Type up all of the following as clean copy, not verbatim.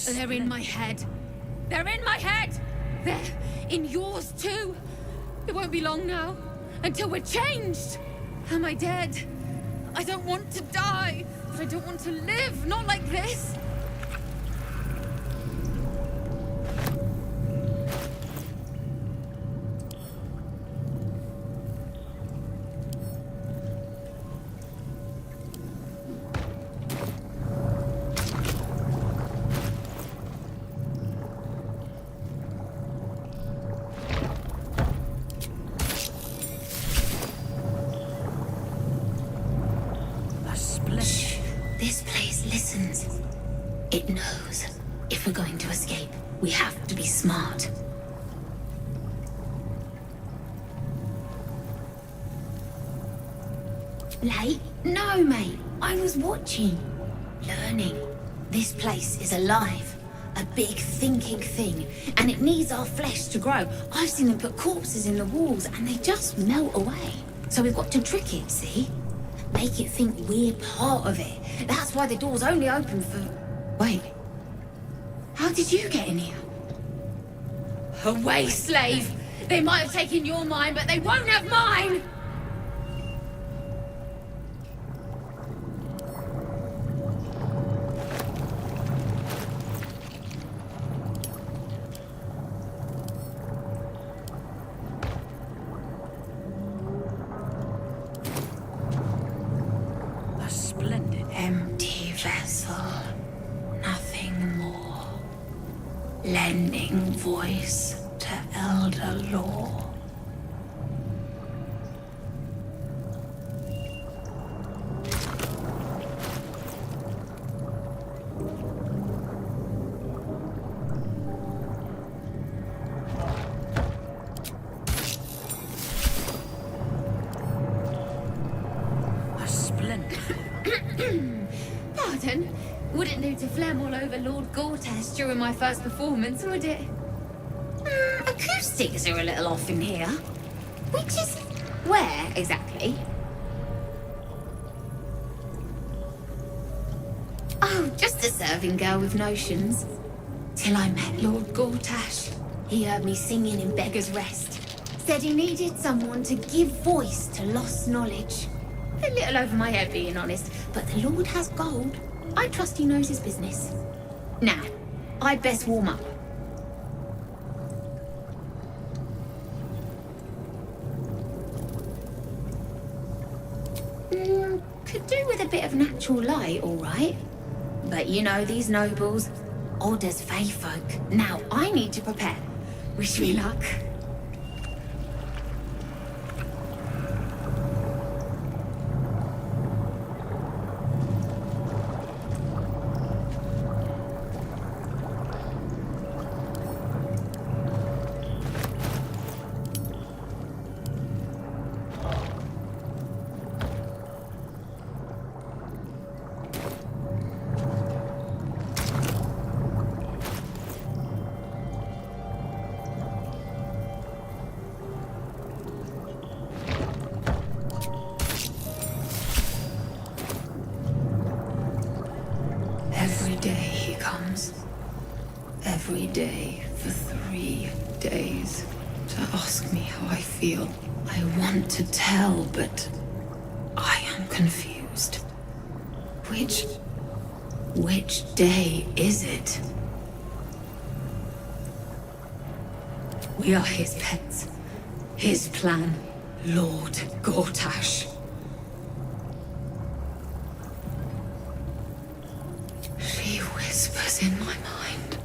They're in my head. They're in my head! They're in yours too. It won't be long now until we're changed. Am I dead? I don't want to die, but I don't want to live, not like this. This place listens. It knows. If we're going to escape, we have to be smart. Late? No, mate. I was watching. Learning. This place is alive. A big thinking thing. And it needs our flesh to grow. I've seen them put corpses in the walls and they just melt away. So we've got to trick it, see? Make it think we're part of it. That's why the door's only open for... Wait. How did you get in here? Away, slave! They might have taken your mind, but they won't have mine! Empty vessel, nothing more. Lending voice to elder law. Pardon? Wouldn't do to phlegm all over Lord Gortash during my first performance, would it? Acoustics are a little off in here. Which is... where, exactly? Oh, just a serving girl with notions. Till I met Lord Gortash. He heard me singing in Beggar's Rest. Said he needed someone to give voice to lost knowledge. A little over my head, being honest, but the Lord has gold. I trust he knows his business. Now, I'd best warm up. Could do with a bit of natural light, all right. But you know these nobles, odd as fey folk. Now, I need to prepare. Wish me luck. Every day he comes. Every day for 3 days. To ask me how I feel. I want to tell, but I am confused. Which day is it? We are his pets. His plan. Lord Gortash. She whispers in my mind.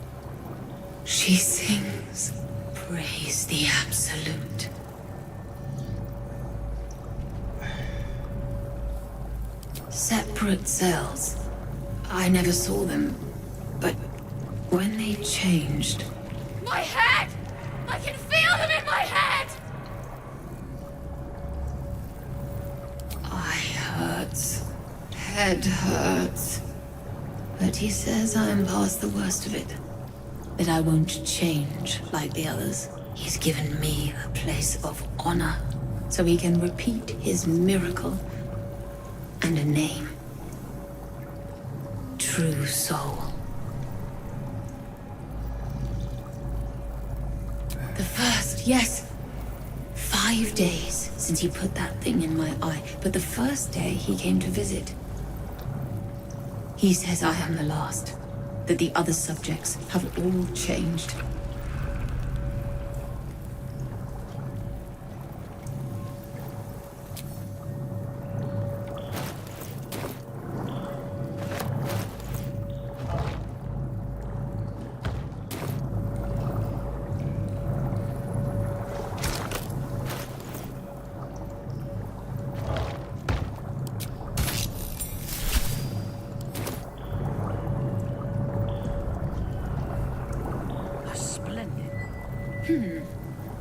She sings, praise the Absolute. Separate cells. I never saw them, but when they changed... My head! I can feel them in my head! Eye hurts. Head hurts. But he says I'm past the worst of it. That I won't change like the others. He's given me a place of honor, so he can repeat his miracle. And a name. True Soul. The first, yes. 5 days since he put that thing in my eye, but the first day he came to visit. He says I am the last, that the other subjects have all changed.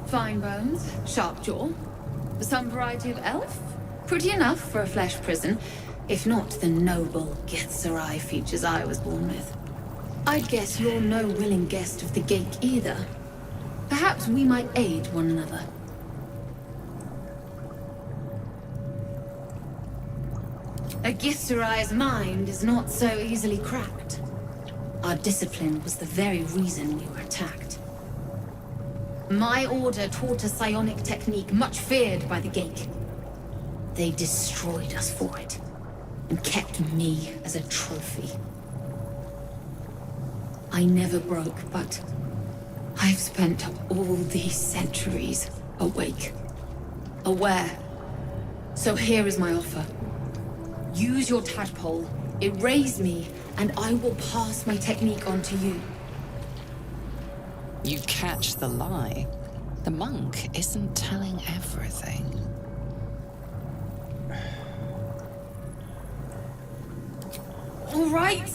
Fine bones, sharp jaw, some variety of elf. Pretty enough for a flesh prison, if not the noble Githzerai features I was born with. I'd guess you're no willing guest of the gate either. Perhaps we might aid one another. A Githzerai's mind is not so easily cracked. Our discipline was the very reason we were attacked. My order taught a psionic technique much feared by the Gate. They destroyed us for it, and kept me as a trophy. I never broke, but I've spent all these centuries awake, aware. So here is my offer. Use your tadpole, erase me, and I will pass my technique on to you. You catch the lie. The monk isn't telling everything. All right.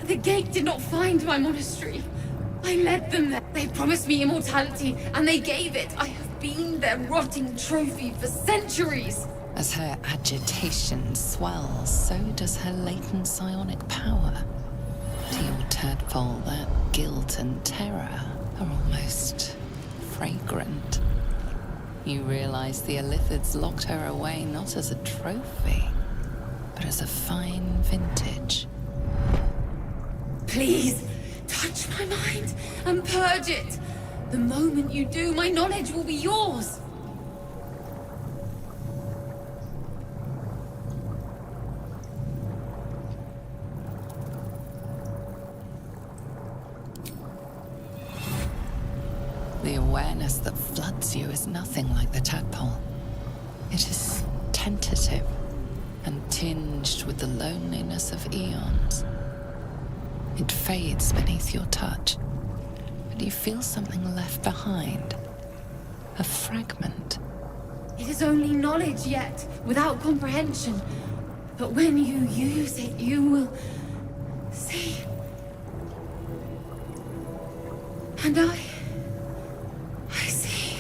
The Gate did not find my monastery. I led them there. They promised me immortality, and they gave it. I have been their rotting trophy for centuries. As her agitation swells, so does her latent psionic power. To your tadpole, that guilt and terror are almost fragrant. You realize the Illithids locked her away not as a trophy, but as a fine vintage. Please, touch my mind and purge it. The moment you do, my knowledge will be yours. The awareness that floods you is nothing like the tadpole. It is tentative and tinged with the loneliness of eons. It fades beneath your touch, but you feel something left behind. A fragment. It is only knowledge yet, without comprehension. But when you use it, you will see. And I see.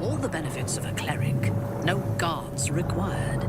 All the benefits of a cleric. No guards required.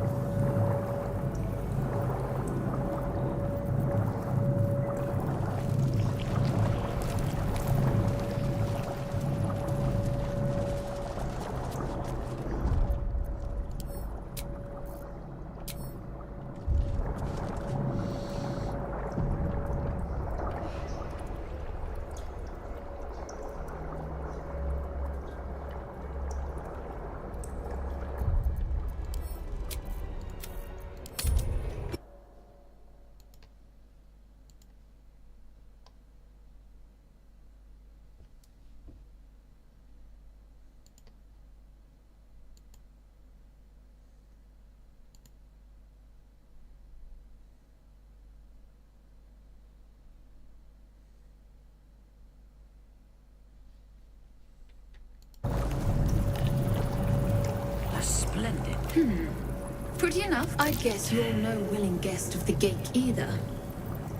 Pretty enough. I guess you're no willing guest of the Gate either.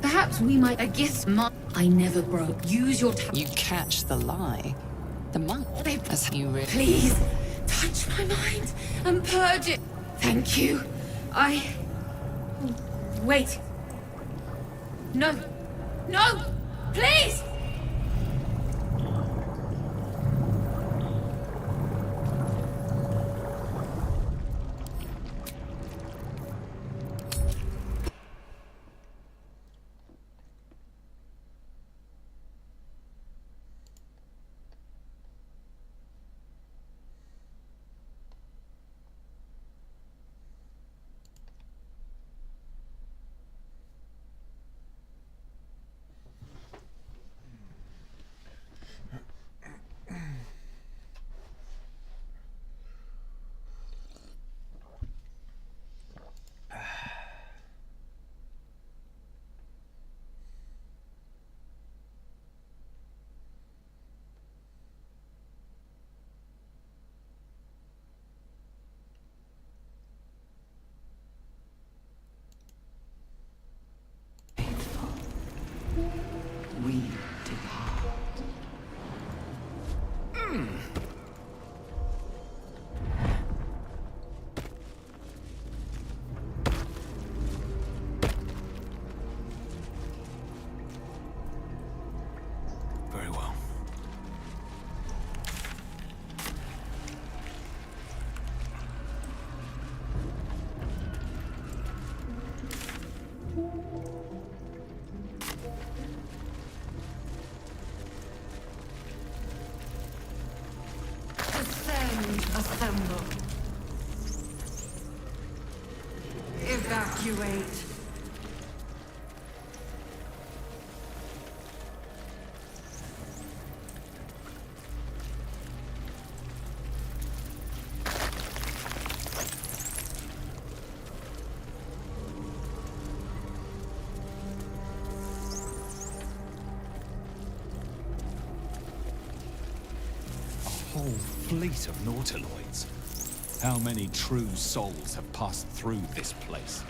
Perhaps we might... I never broke. Use your You catch the lie. The monk, as you really... Please, touch my mind and purge it. Thank you. Wait. No. No! Please! graduate. Whole fleet of nautiloids. How many true souls have passed through this place?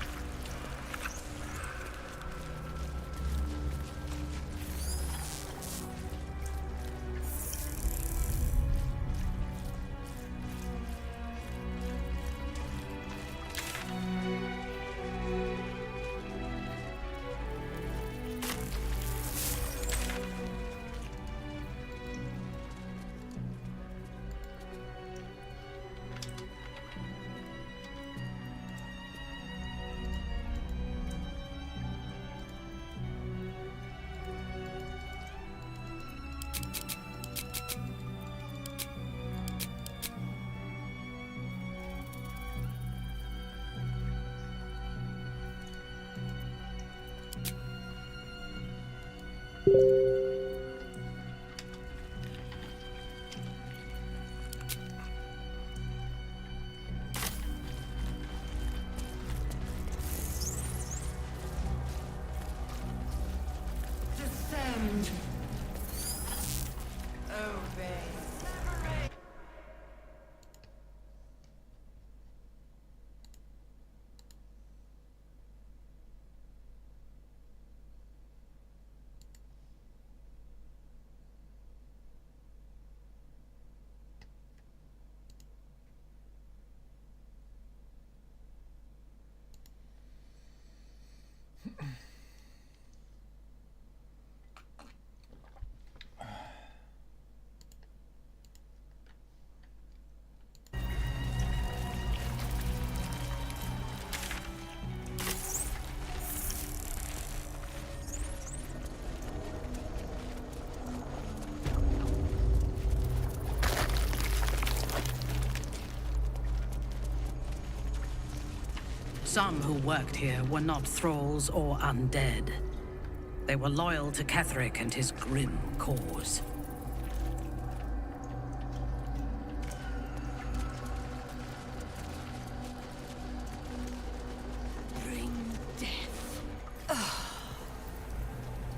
Descend. Obey. Some who worked here were not thralls or undead. They were loyal to Ketheric and his grim cause. Bring death.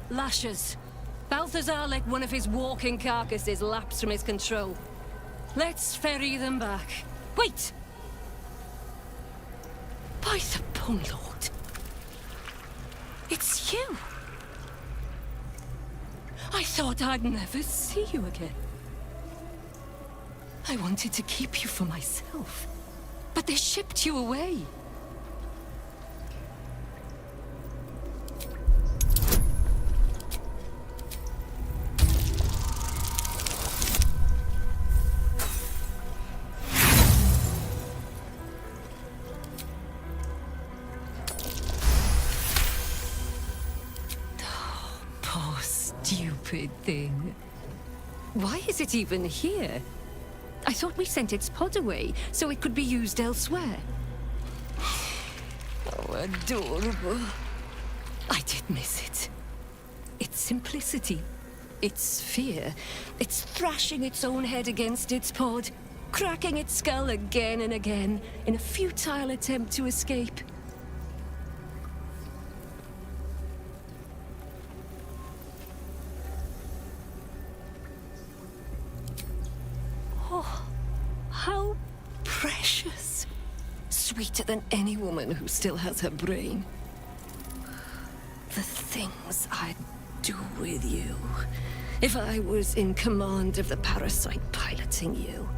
Lashes. Balthazar let one of his walking carcasses lapse from his control. Let's ferry them back. Wait! By the Bone Lord. It's you. I thought I'd never see you again. I wanted to keep you for myself, but they shipped you away. Stupid thing. Why is it even here? I thought we sent its pod away so it could be used elsewhere. Oh, adorable. I did miss it. Its simplicity, its fear, its thrashing its own head against its pod, cracking its skull again and again in a futile attempt to escape. Oh, how precious. Sweeter than any woman who still has her brain. The things I'd do with you if I was in command of the parasite piloting you.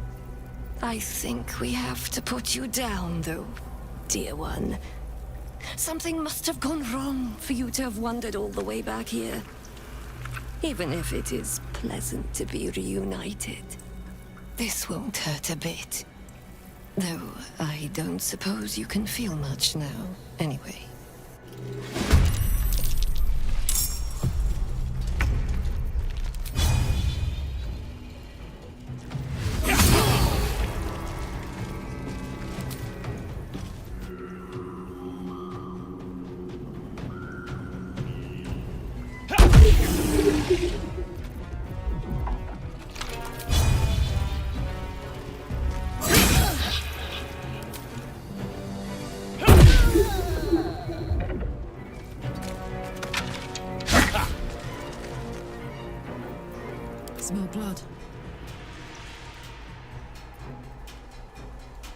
I think we have to put you down, though, dear one. Something must have gone wrong for you to have wandered all the way back here. Even if it is pleasant to be reunited. This won't hurt a bit. Though I don't suppose you can feel much now, anyway. Smell blood.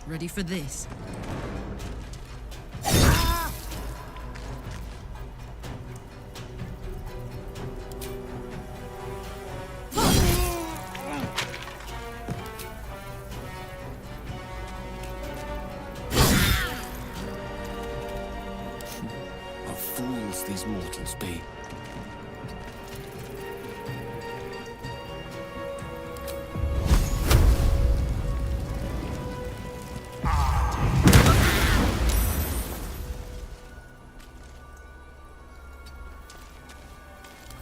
Ready for this? What fools these mortals be.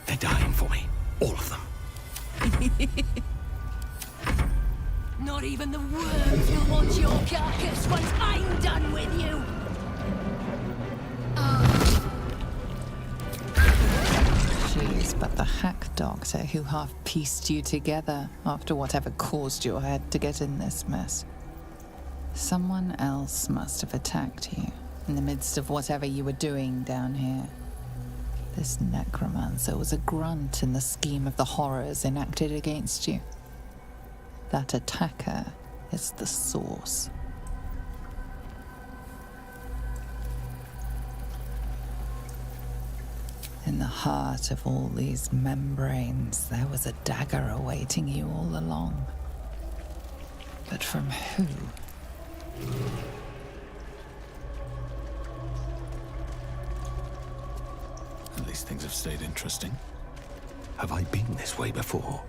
They're dying for me. All of them. Not even the worms will want your carcass once I'm done with you! She's but the hack doctor who half pieced you together after whatever caused your head to get in this mess. Someone else must have attacked you in the midst of whatever you were doing down here. This necromancer was a grunt in the scheme of the horrors enacted against you. That attacker is the source. In the heart of all these membranes, there was a dagger awaiting you all along. But from who? At least things have stayed interesting. Have I been this way before?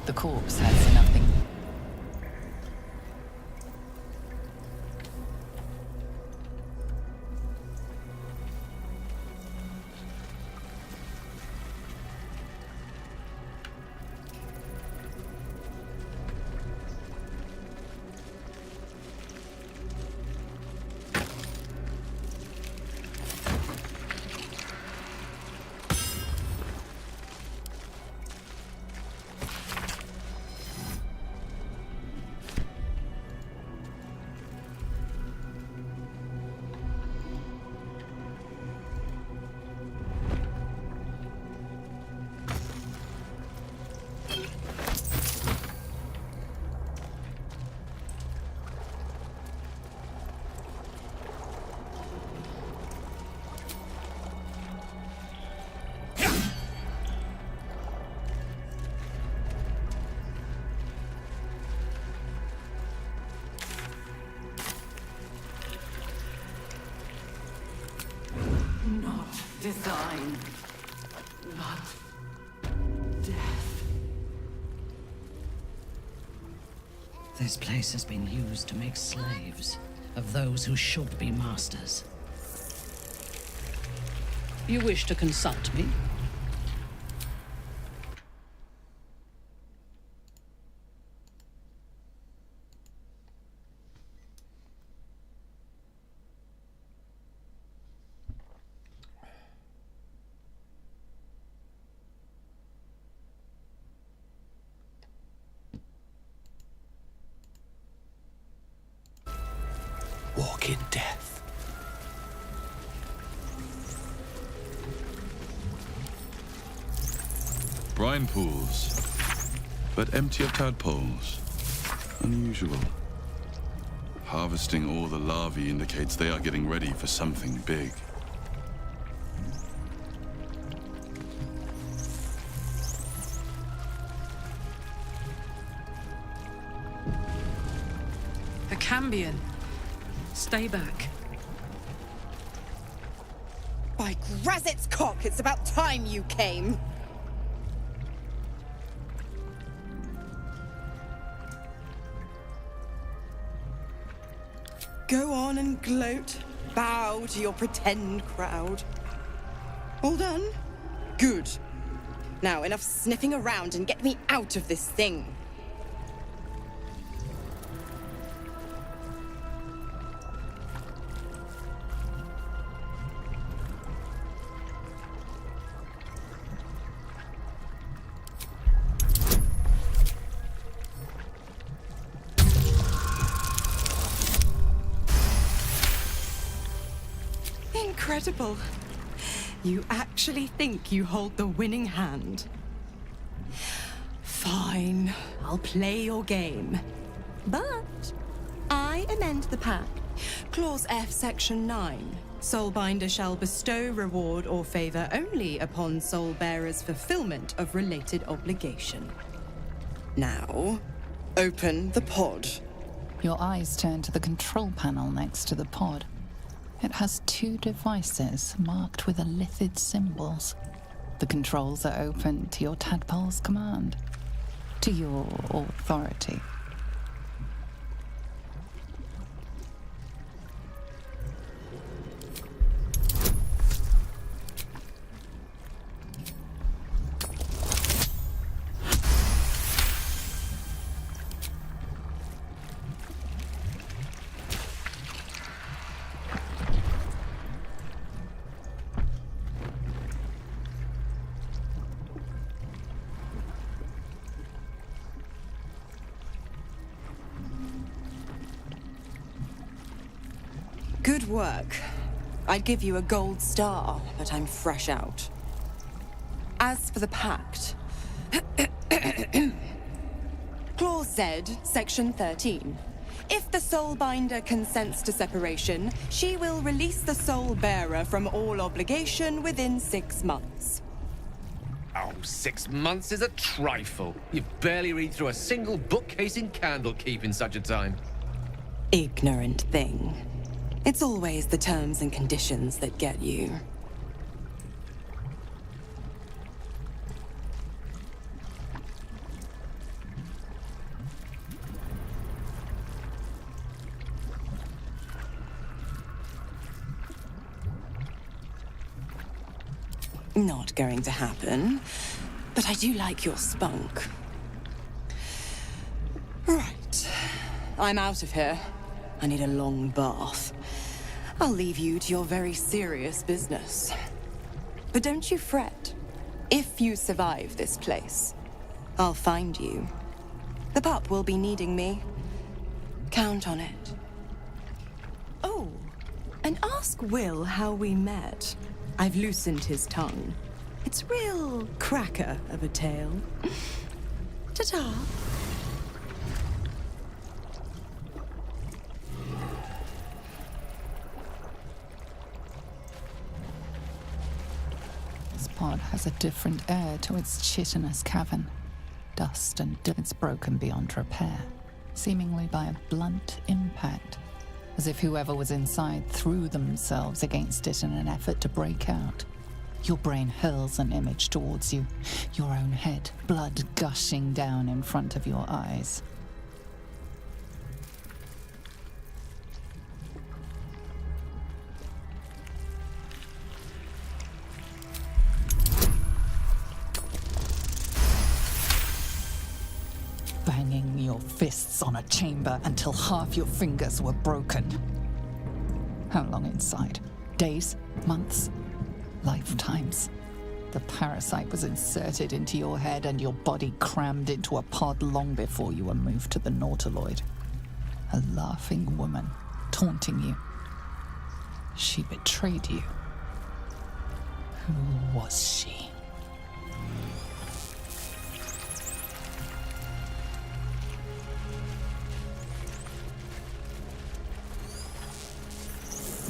The corpse has nothing. Not design, but death. This place has been used to make slaves of those who should be masters. You wish to consult me? Walk in death. Brine pools, but empty of tadpoles. Unusual. Harvesting all the larvae indicates they are getting ready for something big. A Cambion. Stay back. By Grazit's cock, it's about time you came. Go on and gloat. Bow to your pretend crowd. All done? Good. Now, enough sniffing around and get me out of this thing. Incredible. You actually think you hold the winning hand. Fine, I'll play your game. But I amend the pact. Clause F, Section 9. Soulbinder shall bestow reward or favor only upon soul bearers' fulfillment of related obligation. Now, open the pod. Your eyes turn to the control panel next to the pod. It has two devices marked with elithid symbols. The controls are open to your tadpole's command, to your authority. Good work. I'd give you a gold star, but I'm fresh out. As for the pact... Clause Z, Section 13. If the Soulbinder consents to separation, she will release the Soul Bearer from all obligation within 6 months. Oh, 6 months is a trifle. You've barely read through a single bookcase in Candlekeep in such a time. Ignorant thing. It's always the terms and conditions that get you. Not going to happen, but I do like your spunk. Right. I'm out of here. I need a long bath. I'll leave you to your very serious business. But don't you fret. If you survive this place, I'll find you. The pup will be needing me. Count on it. Oh, and ask Will how we met. I've loosened his tongue. It's real cracker of a tale. Ta-ta. This pod has a different air to its chitinous cavern. Dust and it's broken beyond repair, seemingly by a blunt impact, as if whoever was inside threw themselves against it in an effort to break out. Your brain hurls an image towards you, your own head, blood gushing down in front of your eyes. Banging your fists on a chamber until half your fingers were broken. How long inside? Days? Months? Lifetimes? The parasite was inserted into your head and your body crammed into a pod long before you were moved to the Nautiloid. A laughing woman, taunting you. She betrayed you. Who was she?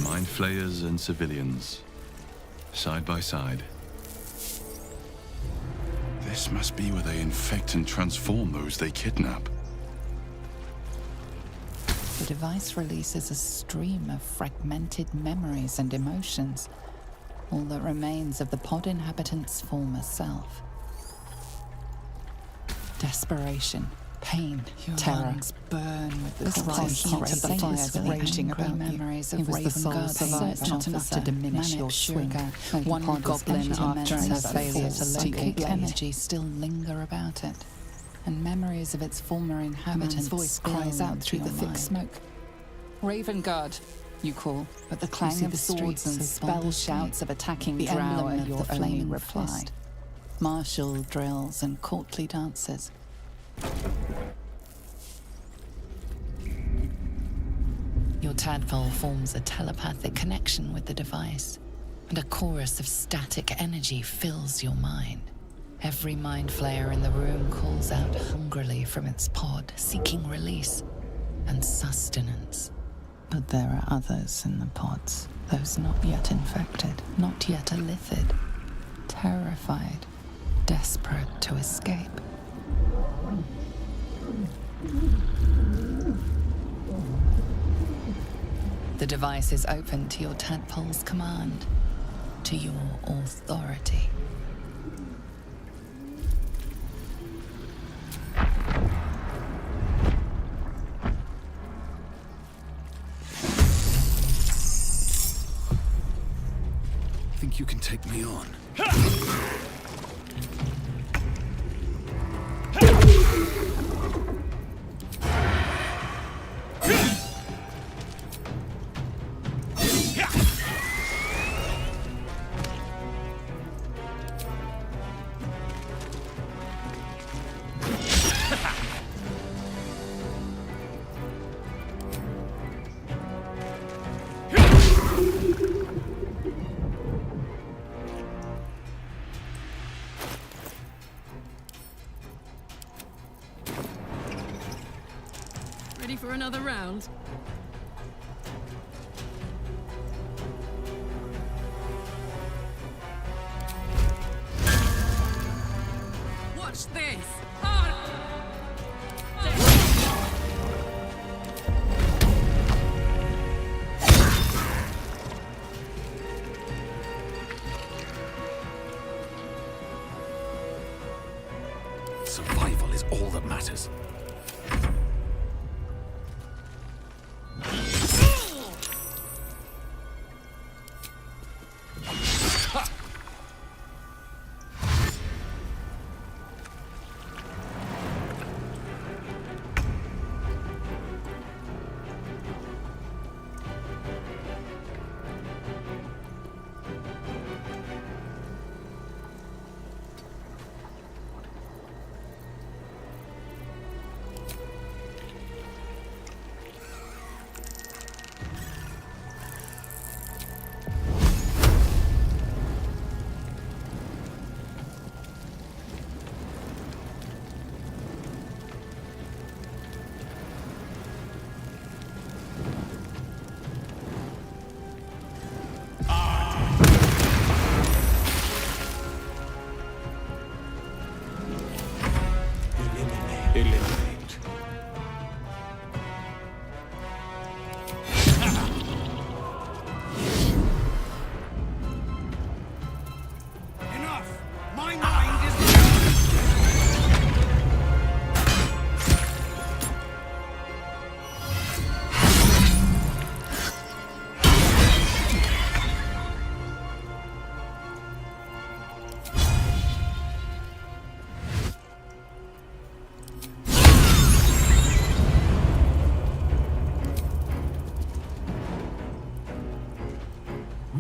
Mind flayers and civilians, side by side. This must be where they infect and transform those they kidnap. The device releases a stream of fragmented memories and emotions, all that remains of the pod inhabitant's former self. Desperation, pain, terror. Lungs burn with the heat of the fires raging about memories of Raven search not enough to diminish your shrink. One goblin after her failure to locate energy still linger about it, and memories of its former inhabitant's voice cries out through the thick smoke. Raven Guard, you call, but the clang of swords and spell shouts of attacking drow are your only reply. Martial drills and courtly dances. Your tadpole forms a telepathic connection with the device, and a chorus of static energy fills your mind. Every mind flayer in the room calls out hungrily from its pod, seeking release and sustenance. But there are others in the pods, those not yet infected, not yet elithid, terrified, desperate to escape. The device is open to your tadpole's command, to your authority. Think you can take me on? Ready for another round? Watch this! Survival is all that matters. Eliminate. Enough! My mind is...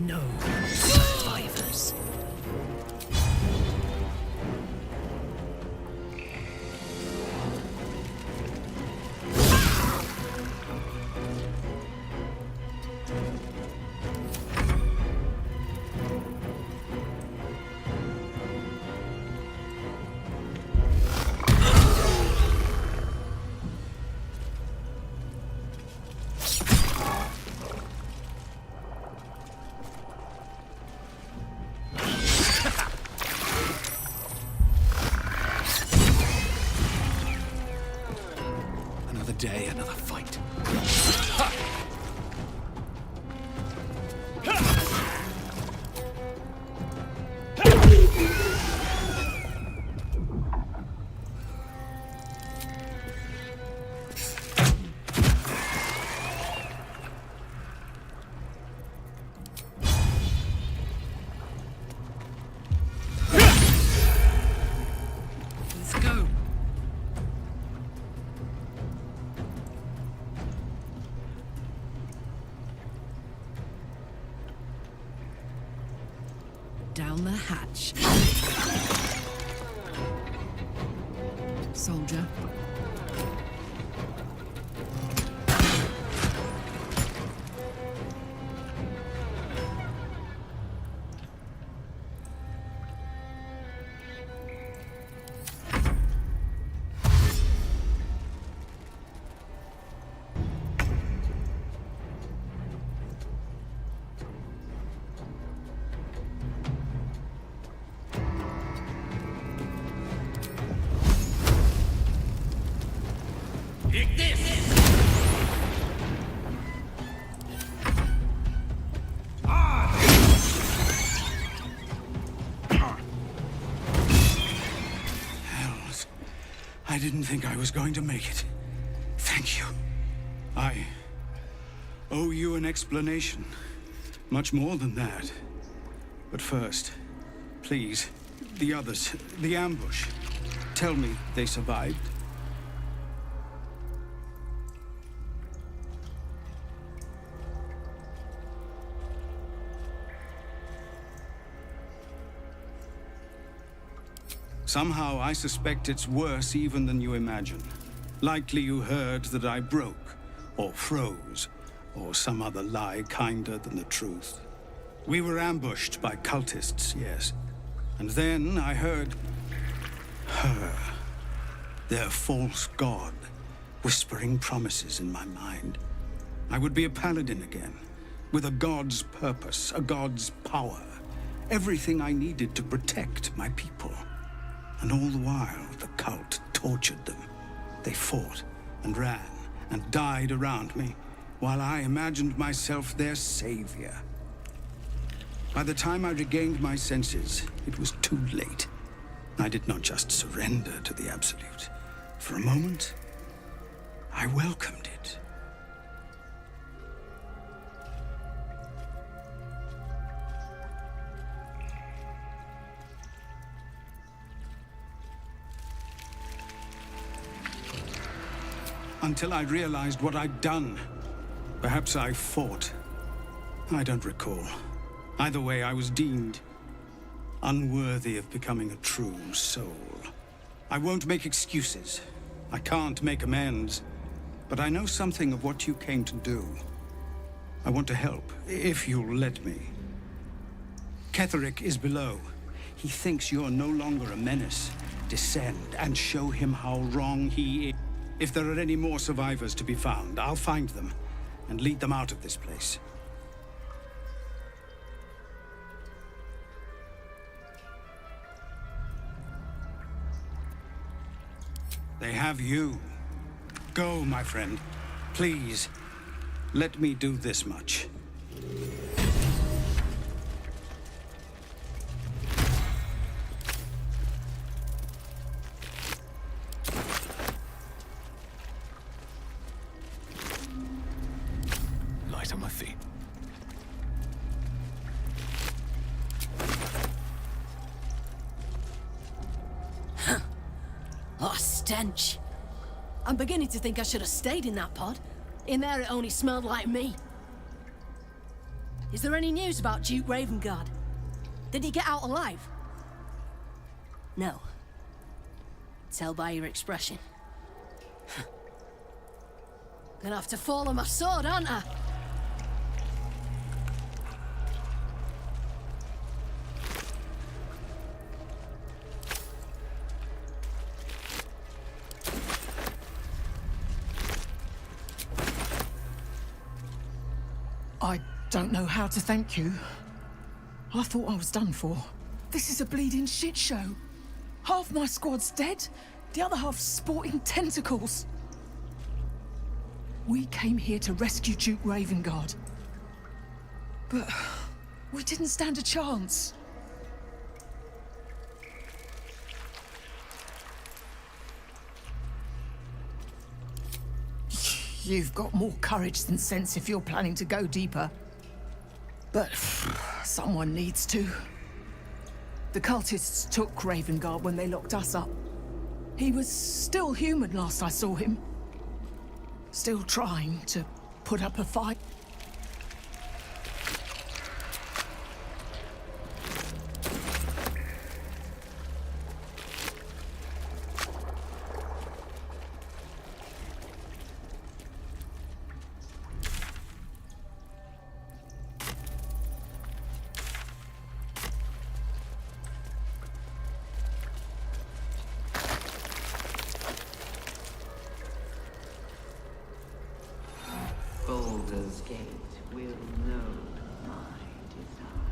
No survivors. Another day, another fight. Let's go. Down the hatch. Soldier. I didn't think I was going to make it. Thank you. I owe you an explanation. Much more than that. But first, please, the others, the ambush. Tell me they survived. Somehow, I suspect it's worse even than you imagine. Likely you heard that I broke, or froze, or some other lie kinder than the truth. We were ambushed by cultists, yes. And then I heard her, their false god, whispering promises in my mind. I would be a paladin again, with a god's purpose, a god's power. Everything I needed to protect my people. And all the while, the cult tortured them. They fought and ran and died around me, while I imagined myself their savior. By the time I regained my senses, it was too late. I did not just surrender to the Absolute. For a moment, I welcomed it. Until I realized what I'd done. Perhaps I fought. I don't recall. Either way, I was deemed unworthy of becoming a true soul. I won't make excuses. I can't make amends. But I know something of what you came to do. I want to help, if you'll let me. Ketherick is below. He thinks you're no longer a menace. Descend and show him how wrong he is. If there are any more survivors to be found, I'll find them and lead them out of this place. They have you. Go, my friend. Please, let me do this much. Light on my feet. Oh, stench. I'm beginning to think I should have stayed in that pod. In there it only smelled like me. Is there any news about Duke Ravengard? Did he get out alive? No. Tell by your expression. Gonna have to fall on my sword, aren't I? I don't know how to thank you. I thought I was done for. This is a bleeding shit show. Half my squad's dead, the other half sporting tentacles. We came here to rescue Duke Ravengard. But we didn't stand a chance. You've got more courage than sense if you're planning to go deeper. But someone needs to. The cultists took Ravengard when they locked us up. He was still human last I saw him. Still trying to put up a fight. Baldur's Gate will know my design.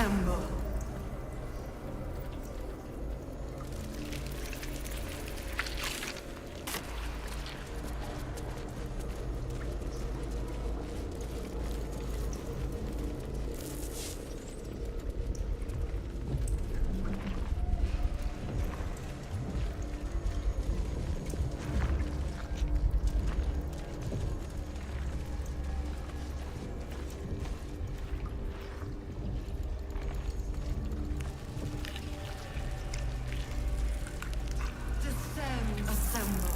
assemble. Assemble.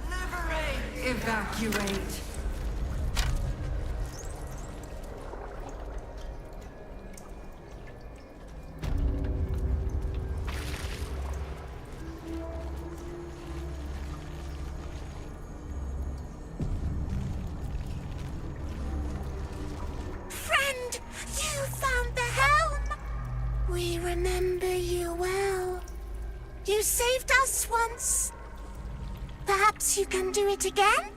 Liberate. Evacuate. Friend, you found the helm! We remember you well. You saved us once. Perhaps you can do it again?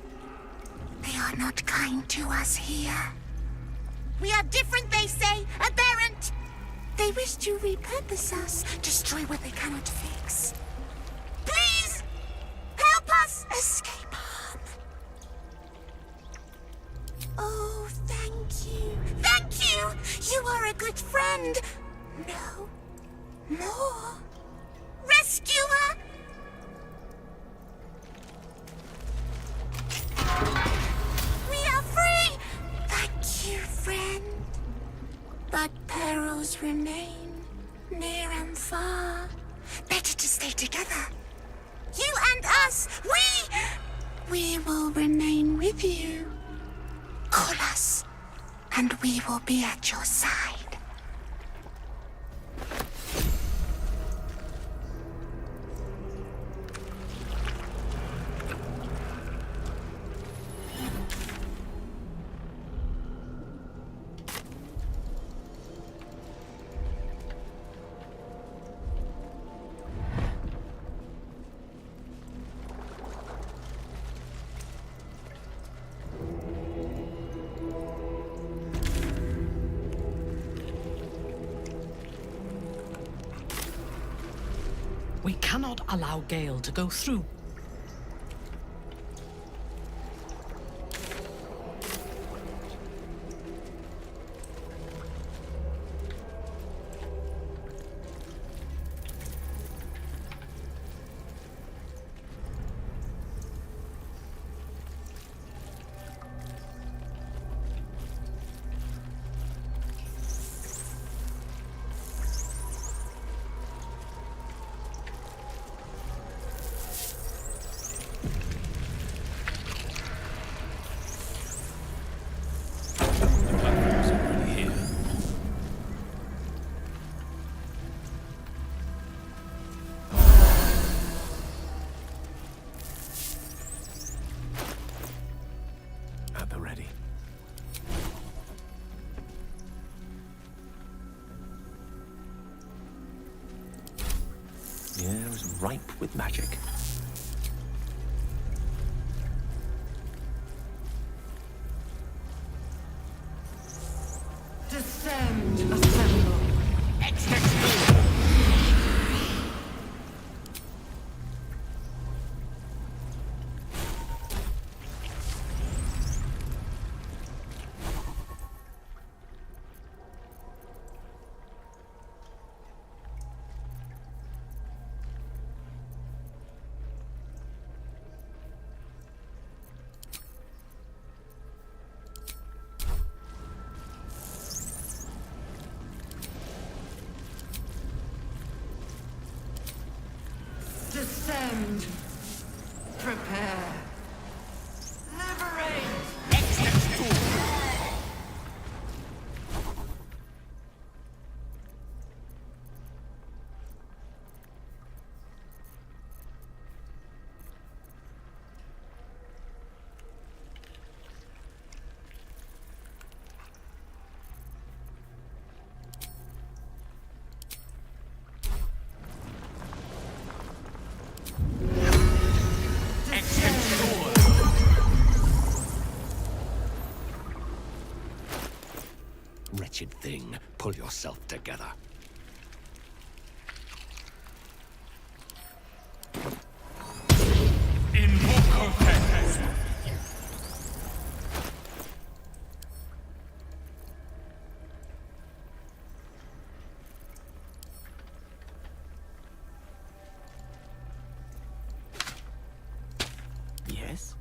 They are not kind to us here. We are different, they say, aberrant. They wish to repurpose us, destroy what they cannot fix. Please, help us escape harm. Oh, thank you. Thank you! You are a good friend. No. More. Rescuer! We are free! Thank you, friend. But perils remain, near and far. Better to stay together. You and us, we will remain with you. Call us, and we will be at your side. We cannot allow Gale to go through. The air is ripe with magic. Descend, assemble. Wretched thing, pull yourself together. Yes?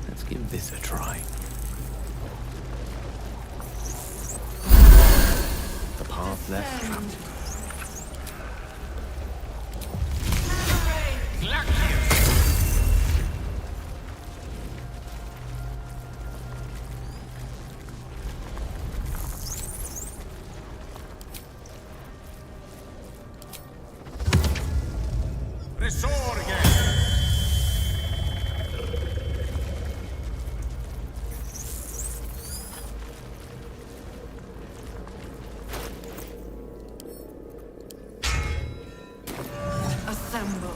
Let's give this a try. The path less traveled. Assemble.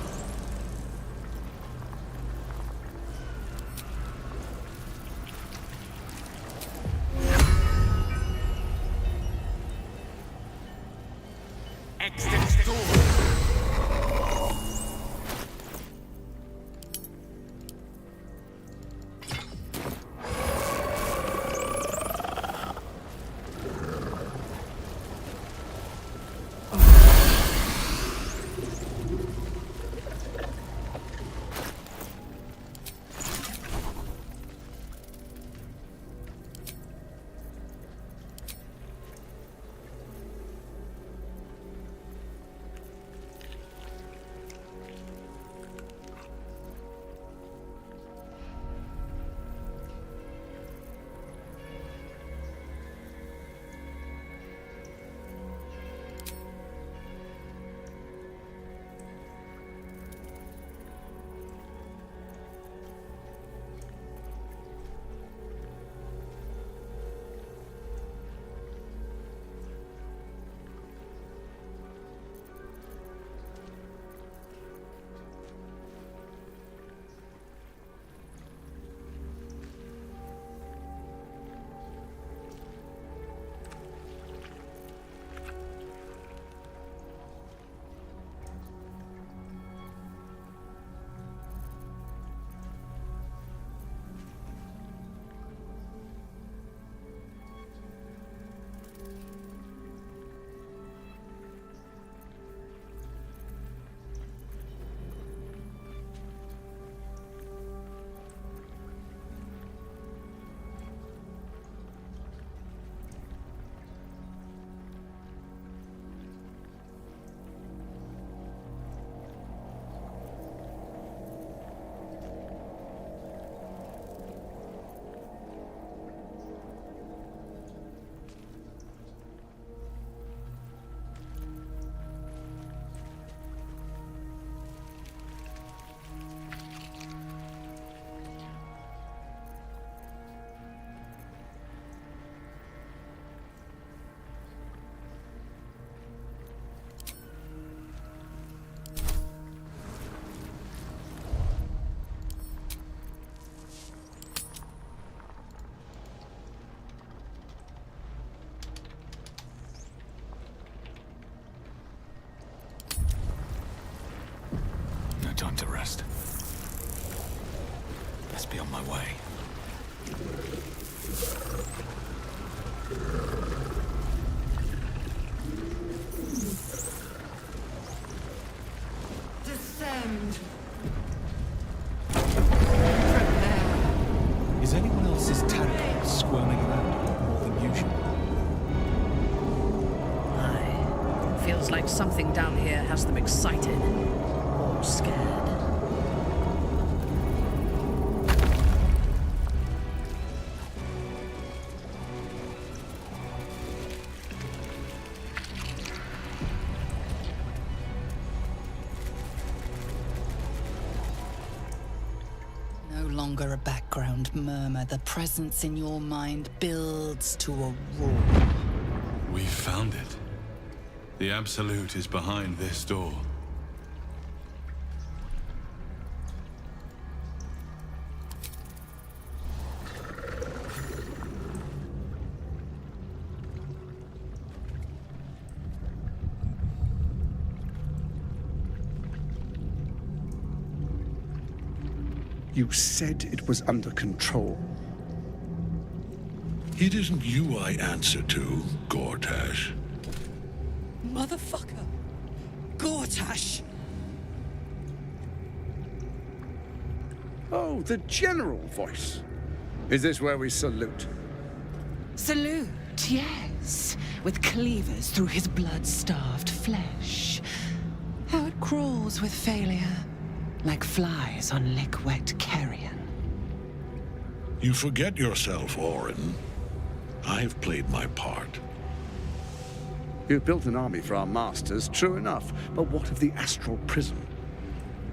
Time to rest. Best be on my way. Descend. Is anyone else's tadpole squirming around more than usual? Aye. Feels like something down here has them excited. Or scared. longer a background murmur. The presence in your mind builds to a roar. We found it. The Absolute is behind this door. You said it was under control. It isn't you I answer to, Gortash. Motherfucker! Gortash! Oh, the general voice. Is this where we salute? Salute, yes. With cleavers through his blood-starved flesh. How it crawls with failure. Like flies on lick-wet carrion. You forget yourself, Orin. I've played my part. You've built an army for our masters, true enough. But what of the astral prism?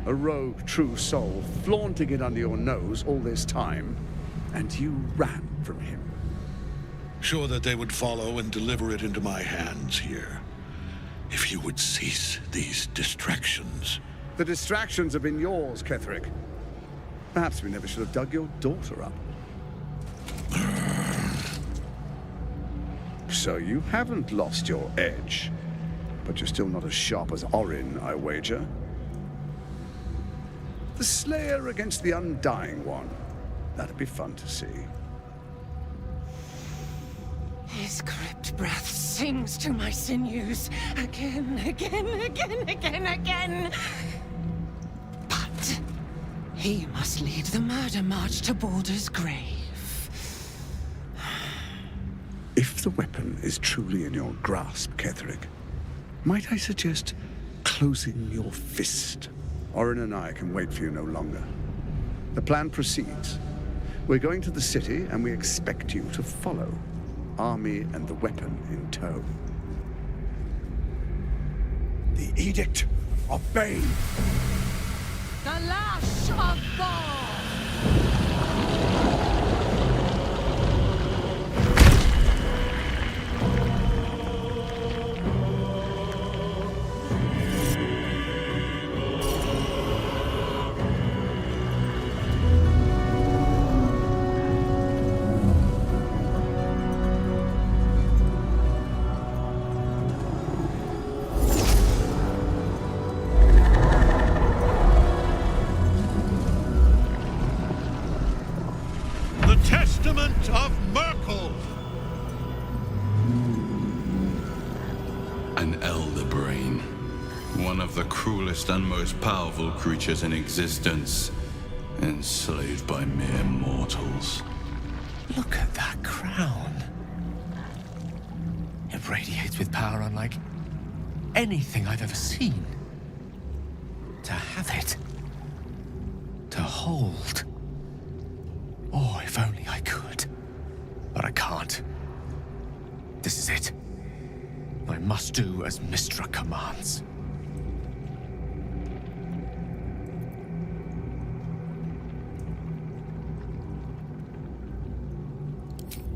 A rogue true soul flaunting it under your nose all this time, and you ran from him. Sure that they would follow and deliver it into my hands here. If you would cease these distractions. The distractions have been yours, Ketherick. Perhaps we never should have dug your daughter up. So you haven't lost your edge, but you're still not as sharp as Orin, I wager. The Slayer against the Undying One. That'd be fun to see. His crypt breath sings to my sinews. Again, again, again, again, again. But he must lead the murder march to Baldur's grave. If the weapon is truly in your grasp, Ketherick, might I suggest closing your fist? Orin and I can wait for you no longer. The plan proceeds. We're going to the city, and we expect you to follow. Army and the weapon in tow. The Edict of Bane. The lash of God! Of Merkel! An elder brain. One of the cruelest and most powerful creatures in existence. Enslaved by mere mortals. Look at that crown. It radiates with power unlike anything I've ever seen. To have it. To hold. Oh, if only I could. But I can't. This is it. I must do as Mystra commands.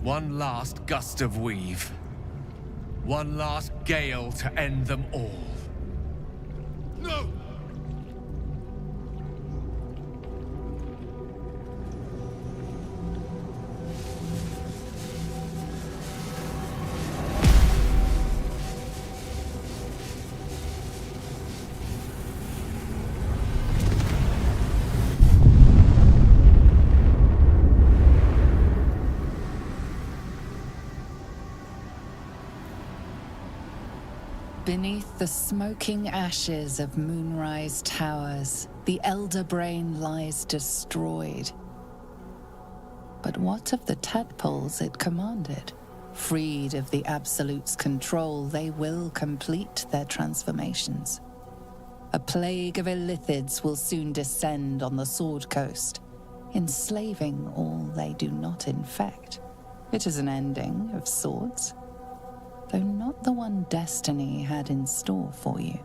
One last gust of weave. One last gale to end them all. No! Beneath the smoking ashes of Moonrise Towers, the Elder Brain lies destroyed. But what of the tadpoles it commanded? Freed of the Absolute's control, they will complete their transformations. A plague of illithids will soon descend on the Sword Coast, enslaving all they do not infect. It is an ending of sorts, though not the one destiny had in store for you.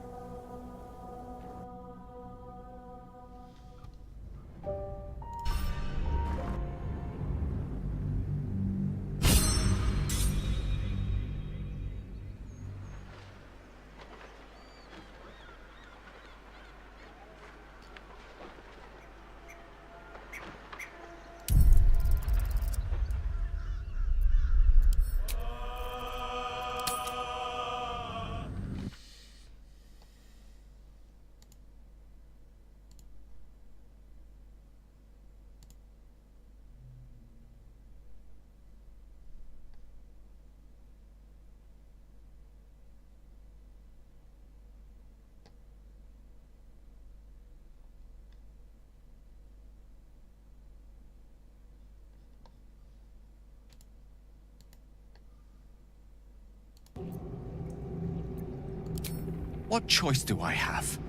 What choice do I have?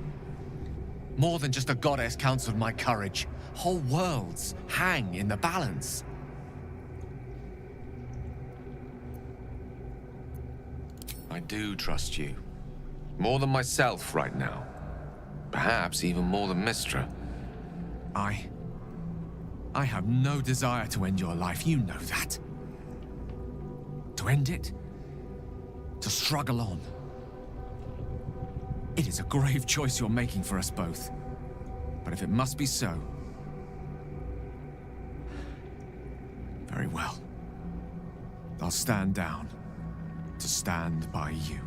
More than just a goddess counseled my courage. Whole worlds hang in the balance. I do trust you. More than myself right now. Perhaps even more than Mistra. I have no desire to end your life, you know that. To end it? To struggle on. It is a grave choice you're making for us both. But if it must be so... very well. I'll stand down to stand by you.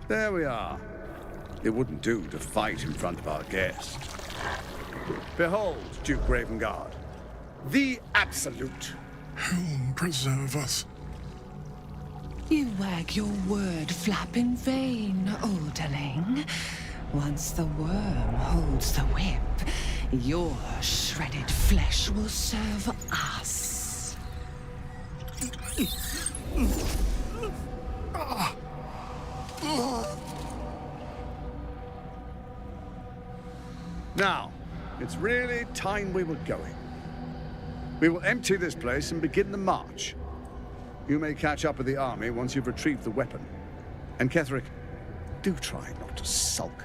There we are. It wouldn't do to fight in front of our guest. Behold, Duke Ravengard, the Absolute. Whom preserve us? You wag your word flap in vain, Alderling. Once the worm holds the whip, your shredded flesh will serve us. Now, it's really time we were going. We will empty this place and begin the march. You may catch up with the army once you've retrieved the weapon. And Ketheric, do try not to sulk.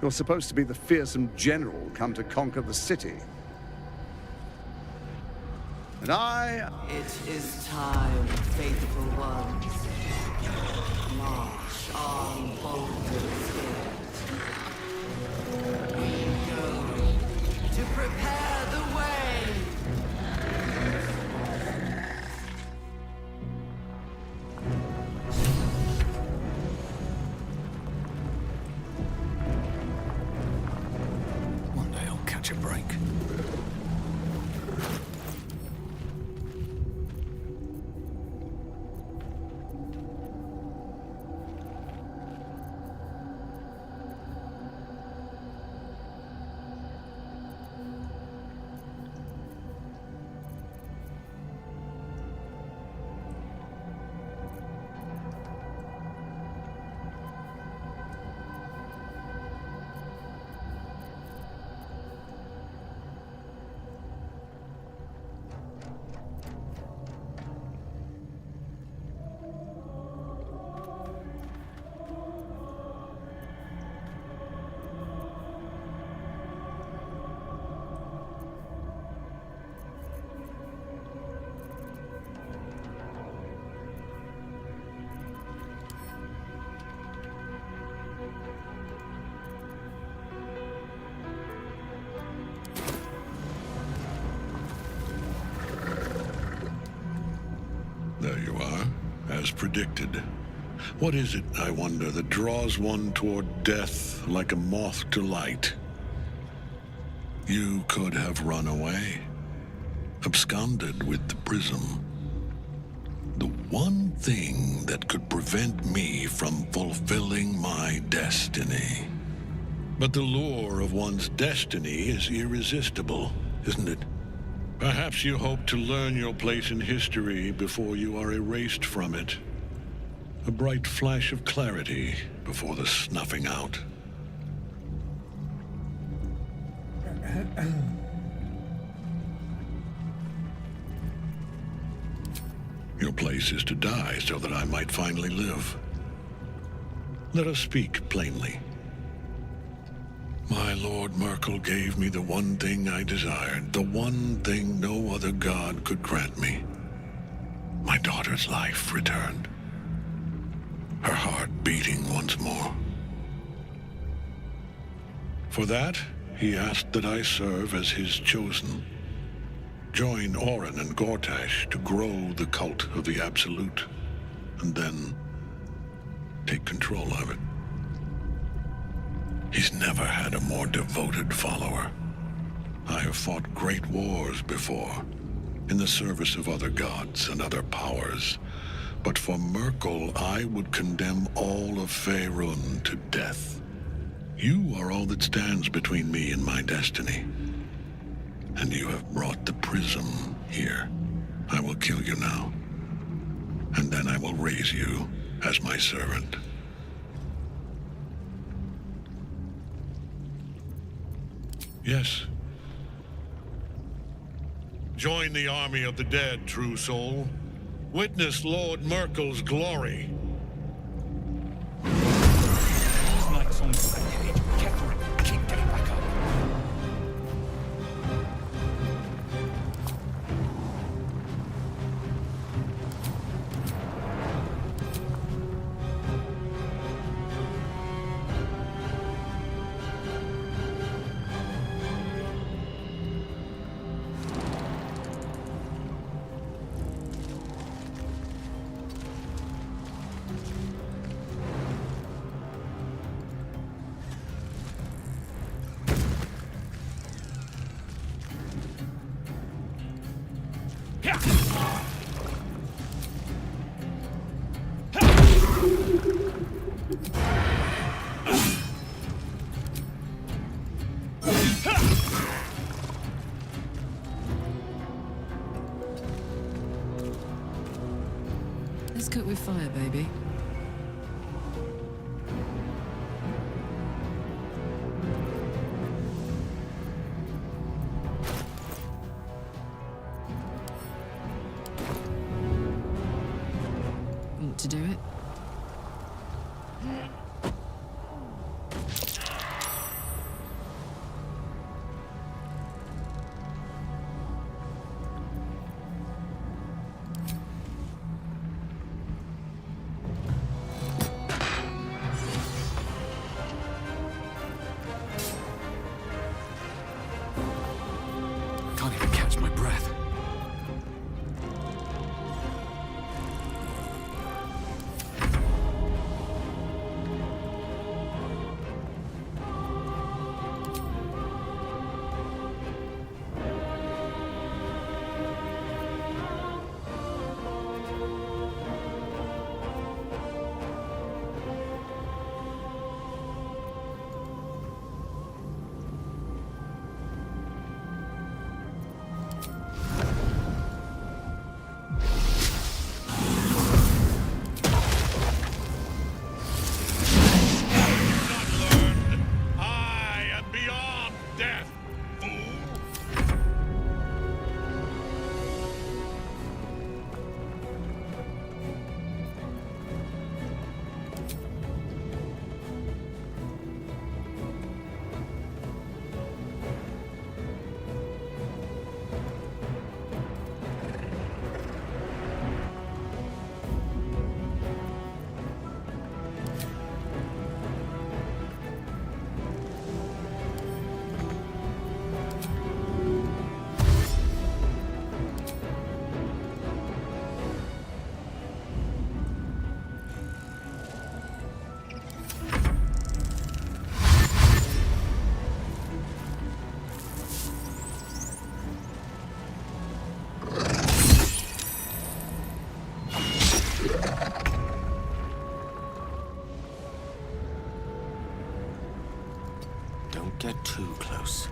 You're supposed to be the fearsome general come to conquer the city. And It is time, faithful ones. March on Baldur's Gate. We go to prepare the way. One day I'll catch a break. There you are, as predicted. What is it, I wonder, that draws one toward death like a moth to light? You could have run away, absconded with the prism. The one thing that could prevent me from fulfilling my destiny. But the lure of one's destiny is irresistible, isn't it? Perhaps you hope to learn your place in history before you are erased from it. A bright flash of clarity before the snuffing out. Your place is to die so that I might finally live. Let us speak plainly. My Lord Merkel gave me the one thing I desired, the one thing no other god could grant me. My daughter's life returned. Her heart beating once more. For that, he asked that I serve as his chosen. Join Orin and Gortash to grow the cult of the Absolute, and then take control of it. He's never had a more devoted follower. I have fought great wars before, in the service of other gods and other powers. But for Merkel, I would condemn all of Faerun to death. You are all that stands between me and my destiny. And you have brought the prism here. I will kill you now. And then I will raise you as my servant. Yes. Join the army of the dead, true soul. Witness Lord Merkel's glory. These nights on the cage, Ketheric, keep getting back up. Let's cook with fire, baby. Want to do it? Can't even catch my breath. Don't get too close.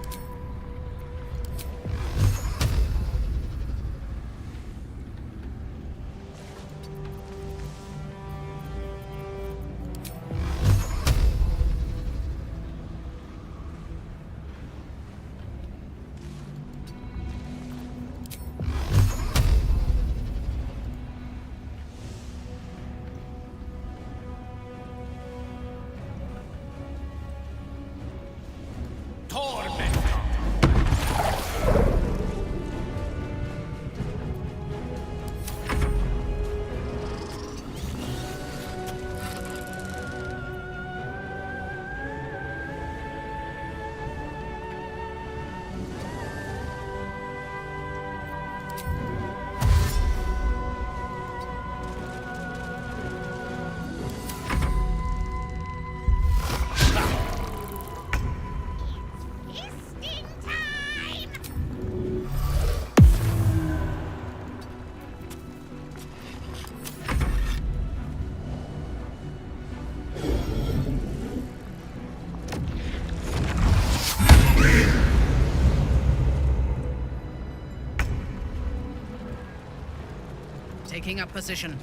Taking up position.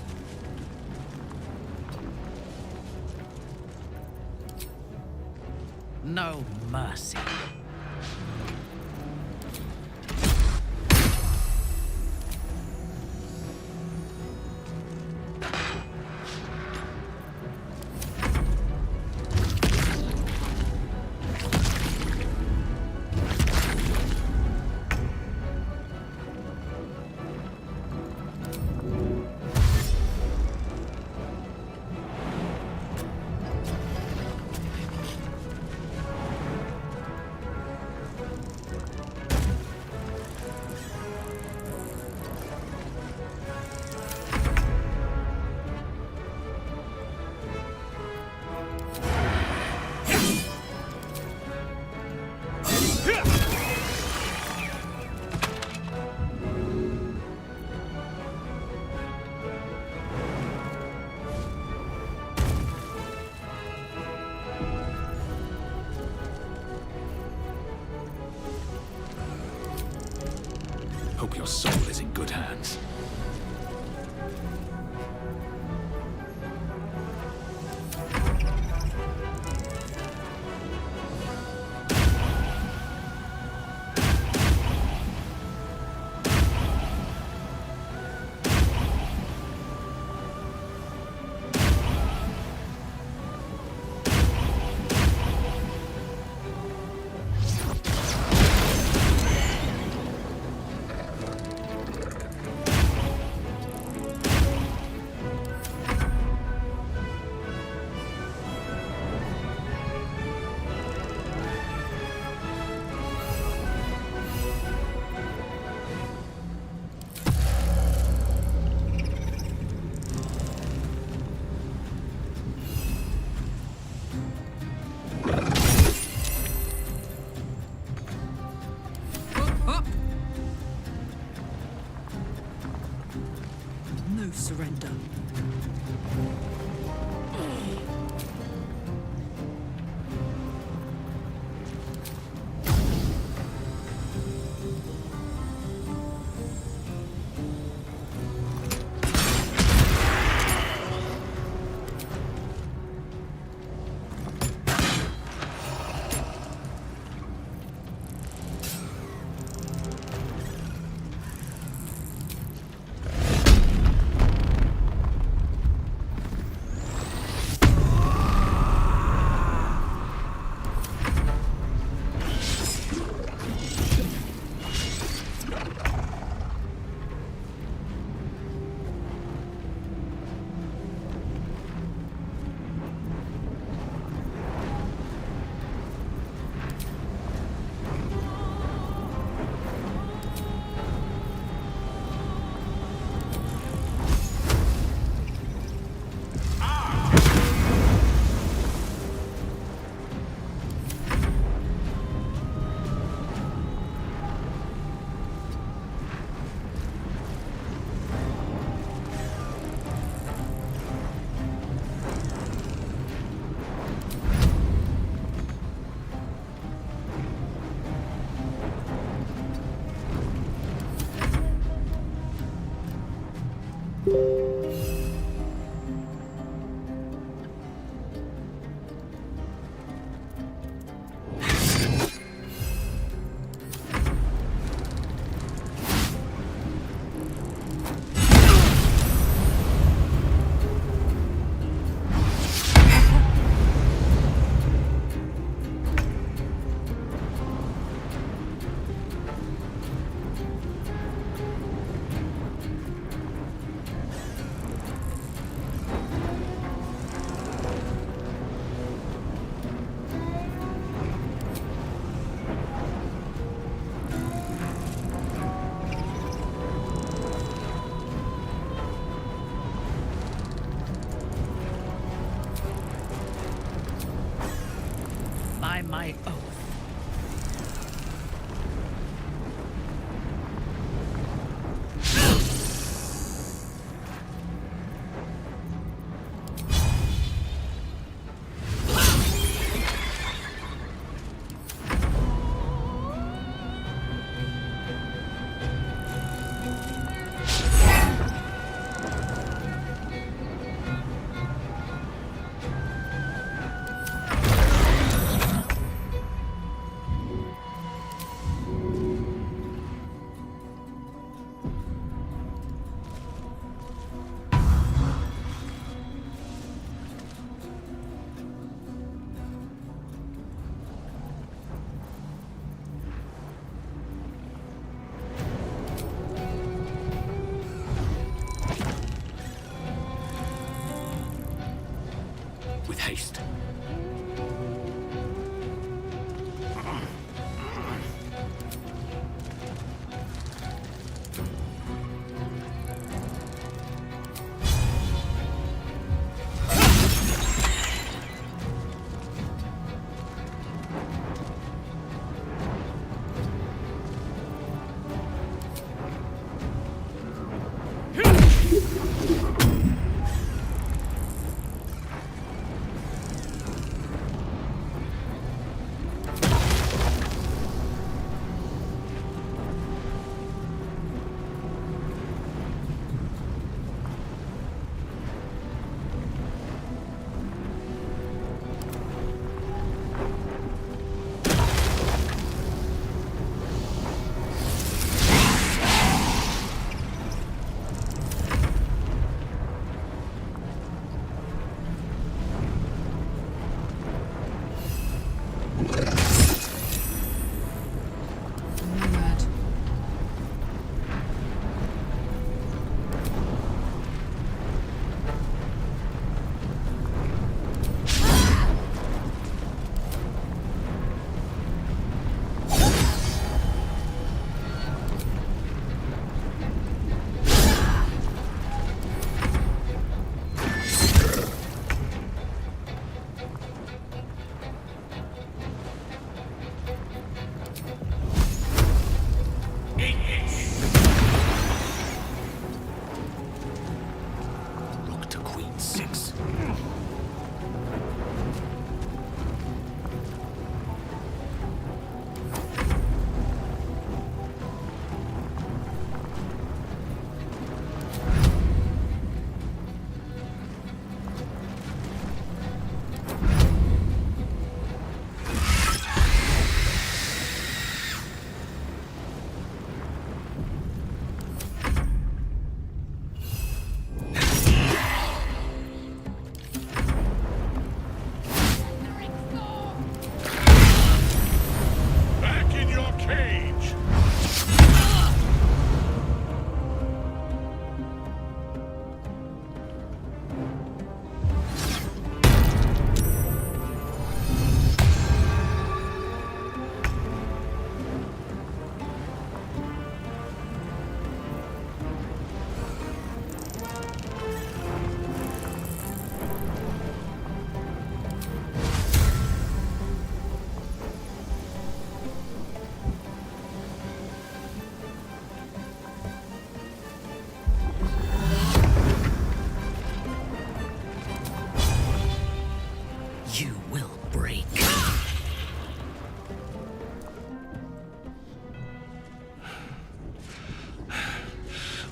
No mercy. Hope your soul is in good hands. No surrender.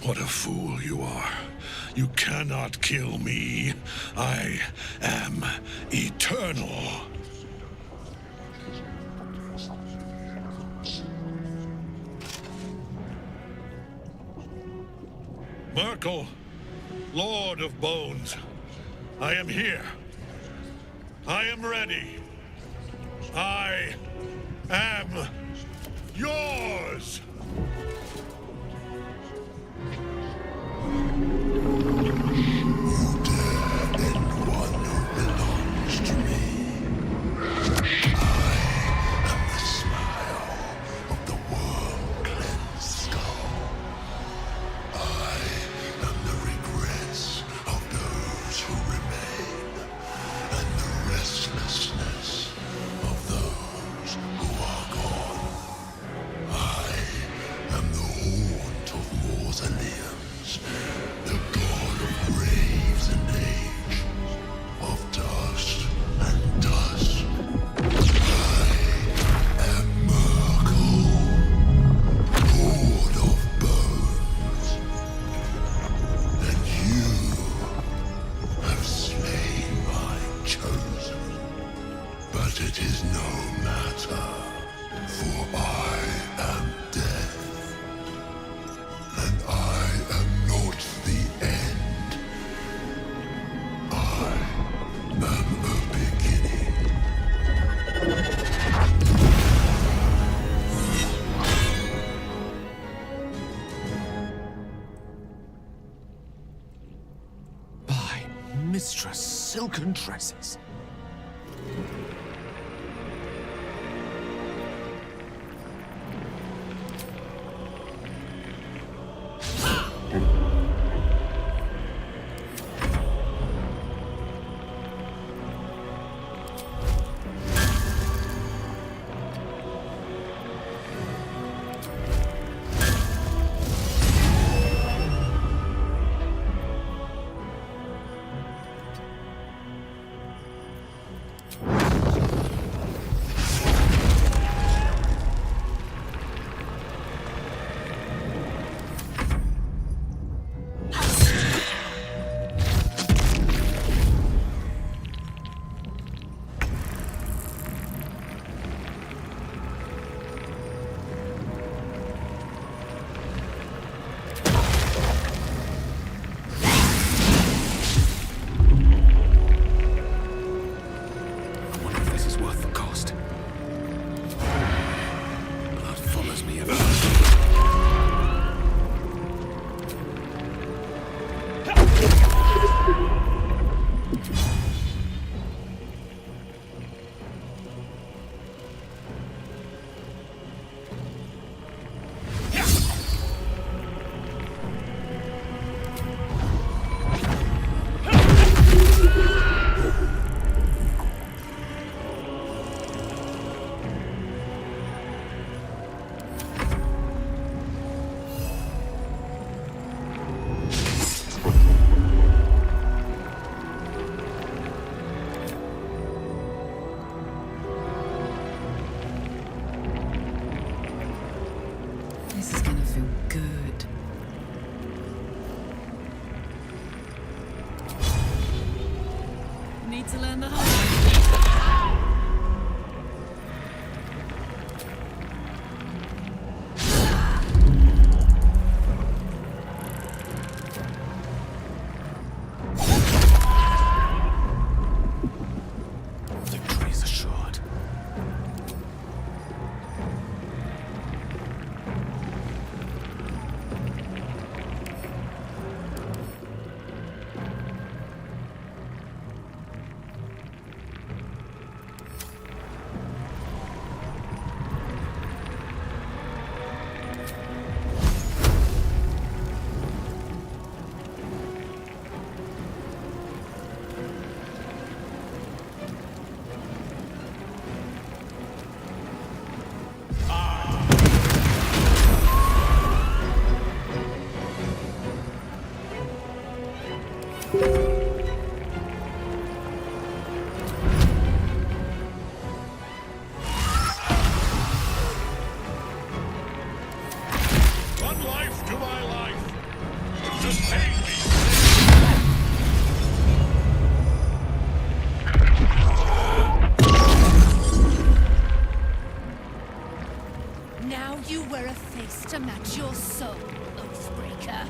What a fool you are. You cannot kill me. I am eternal. Merkel, Lord of Bones, I am here. I am ready. I am yours! Mistress Silken Tresses. To learn the hard way. Victory is assured. you were a face to match your soul, Oathbreaker.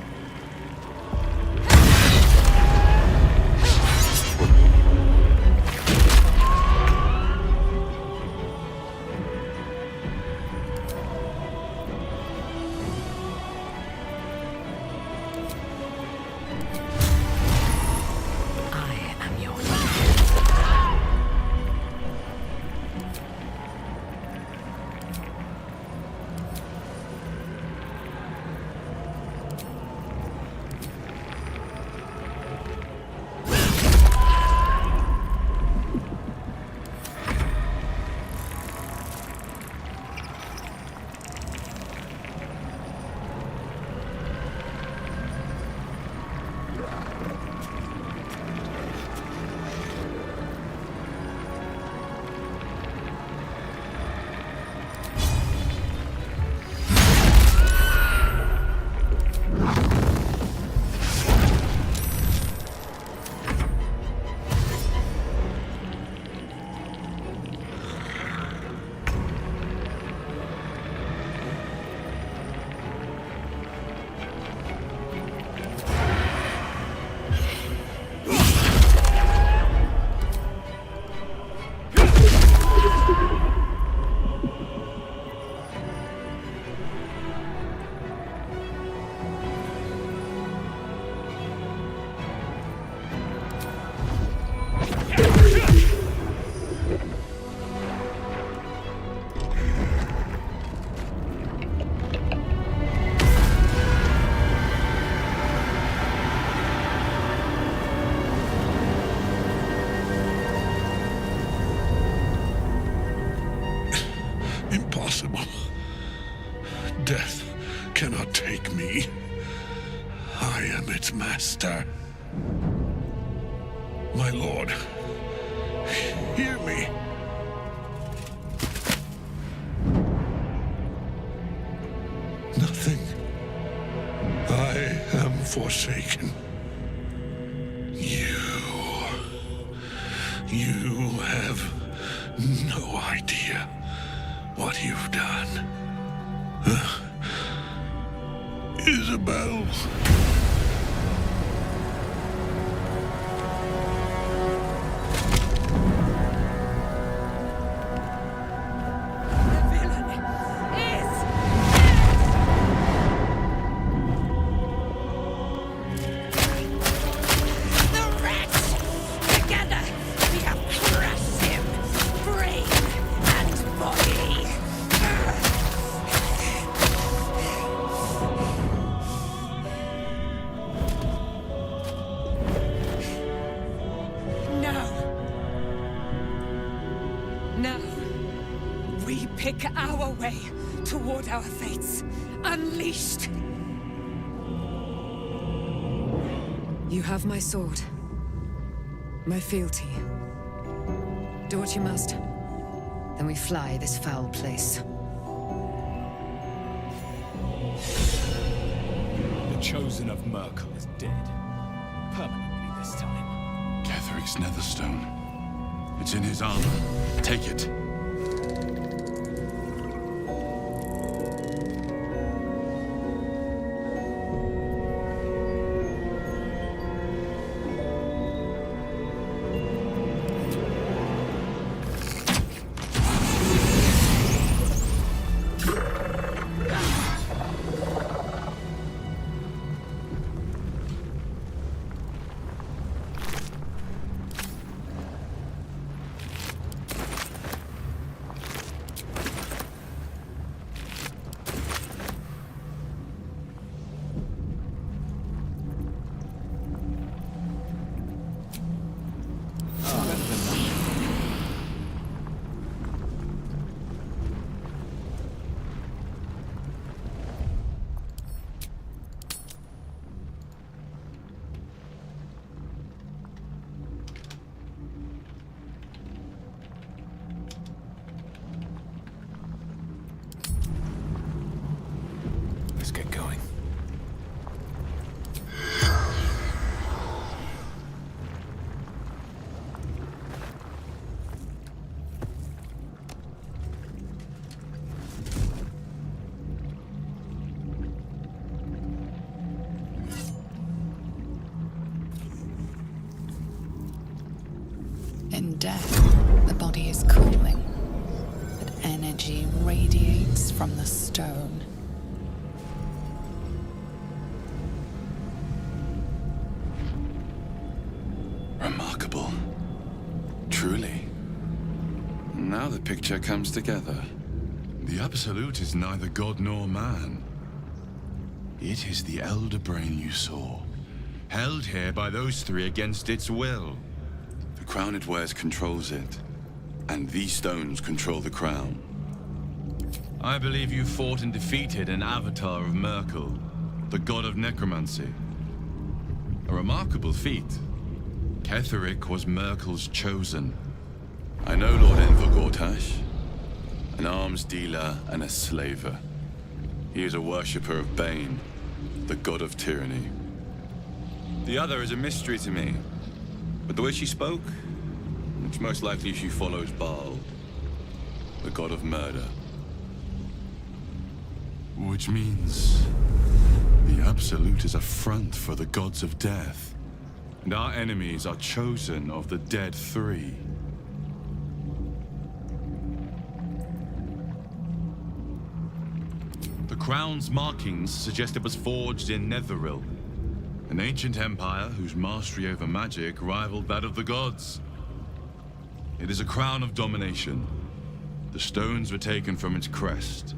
Impossible. Death cannot take me. I am its master. My lord, hear me. Nothing. I am forsaken. You have no idea what you've done. Isabel. Pick our way toward our fates. Unleashed! You have my sword. My fealty. Do what you must. Then we fly this foul place. The Chosen of Merkel is dead. Permanently this time. Catheric's Netherstone. It's in his armor. Take it. Let's get going. death, the body is cooling, but energy radiates from the stone. Remarkable. Truly. Now the picture comes together. The Absolute is neither god nor man. It is the Elder Brain you saw, held here by those three against its will. The crown it wears controls it, and these stones control the crown. I believe you fought and defeated an avatar of Merkel, the god of necromancy. A remarkable feat. Ketheric was Merkel's chosen. I know Lord Enver Gortash, an arms dealer and a slaver. He is a worshipper of Bane, the god of tyranny. The other is a mystery to me, but the way she spoke, it's most likely she follows Baal, the god of murder. Which means the Absolute is a front for the gods of death, and our enemies are chosen of the dead three. The crown's markings suggest it was forged in Netheril, an ancient empire whose mastery over magic rivaled that of the gods. It is a crown of domination. The stones were taken from its crest.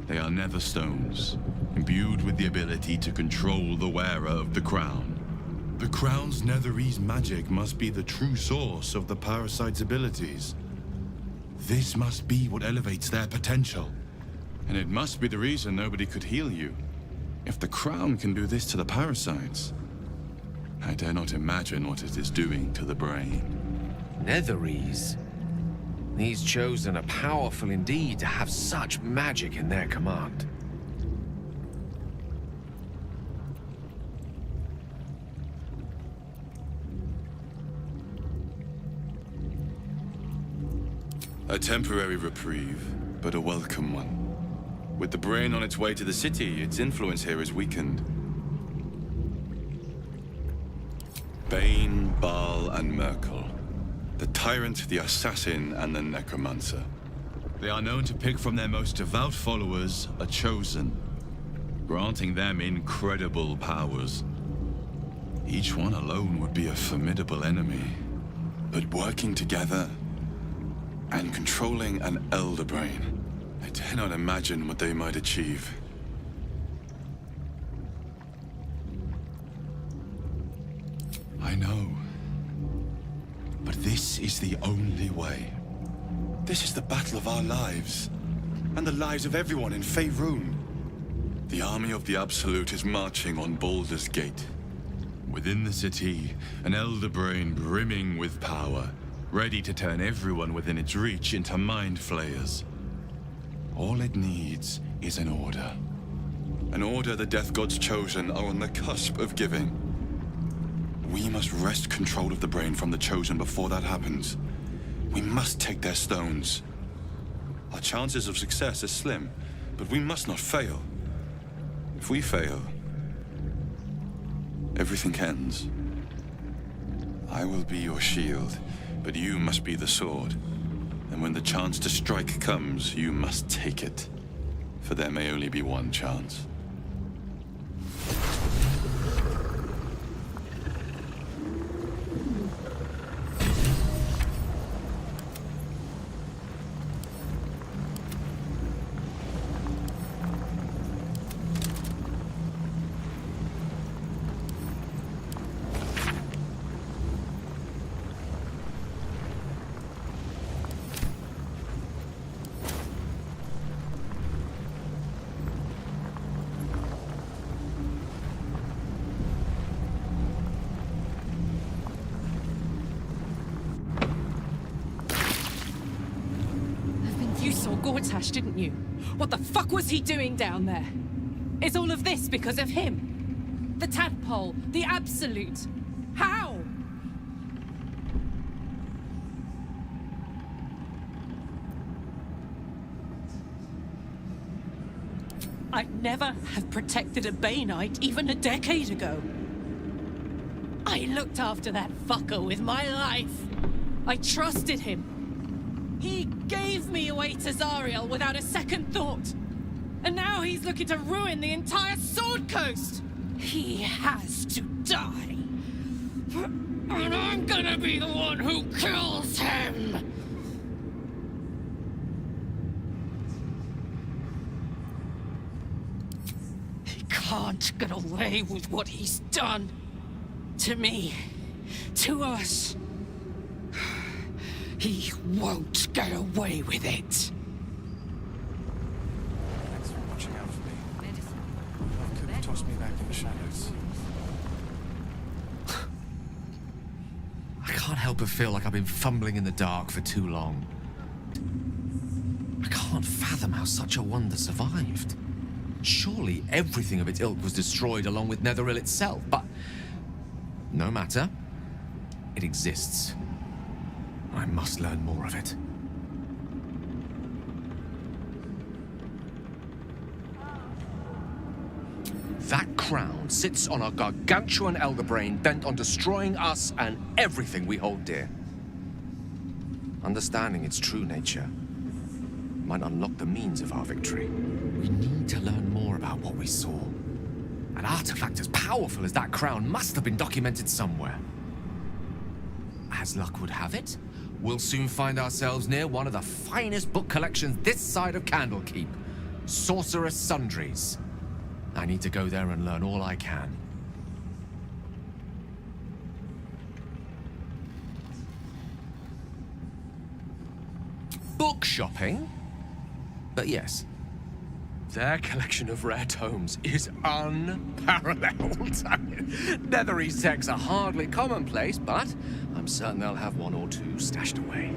They are nether stones, imbued with the ability to control the wearer of the crown. The crown's Netherese magic must be the true source of the parasite's abilities. This must be what elevates their potential. And it must be the reason nobody could heal you. If the crown can do this to the parasites, I dare not imagine what it is doing to the brain. Netherese? These chosen are powerful indeed to have such magic in their command. A temporary reprieve, but a welcome one. With the brain on its way to the city, its influence here is weakened. Bane, Baal, and Merkel. The tyrant, the assassin, and the necromancer. They are known to pick from their most devout followers a chosen, granting them incredible powers. Each one alone would be a formidable enemy. But working together and controlling an Elder Brain, I dare not imagine what they might achieve. I know. But this is the only way. This is the battle of our lives, and the lives of everyone in Faerun. The army of the Absolute is marching on Baldur's Gate. Within the city, an Elder Brain brimming with power, ready to turn everyone within its reach into mind flayers. All it needs is an order. An order the Death God's chosen are on the cusp of giving. We must wrest control of the brain from the chosen before that happens. We must take their stones. Our chances of success are slim, but we must not fail. If we fail, everything ends. I will be your shield, but you must be the sword. And when the chance to strike comes, you must take it. For there may only be one chance. You saw Gortash, didn't you? What the fuck was he doing down there? Is all of this because of him? The tadpole, the Absolute. How? I'd never have protected a Baneite even a decade ago. I looked after that fucker with my life. I trusted him. He gave me away to Zariel without a second thought. And now he's looking to ruin the entire Sword Coast. He has to die. And I'm gonna be the one who kills him! He can't get away with what he's done. To me. To us. He won't get away with it. Thanks for watching out for me. Love could have tossed me back in the shadows. I can't help but feel like I've been fumbling in the dark for too long. I can't fathom how such a wonder survived. Surely everything of its ilk was destroyed along with Netheril itself, but no matter. It exists. I must learn more of it. That crown sits on a gargantuan elder brain bent on destroying us and everything we hold dear. Understanding its true nature might unlock the means of our victory. We need to learn more about what we saw. An artifact as powerful as that crown must have been documented somewhere. As luck would have it, we'll soon find ourselves near one of the finest book collections this side of Candlekeep, Sorcerous Sundries. I need to go there and learn all I can. Book shopping? But yes, their collection of rare tomes is unparalleled. I mean, Netherese texts are hardly commonplace, but I'm certain they'll have one or two stashed away.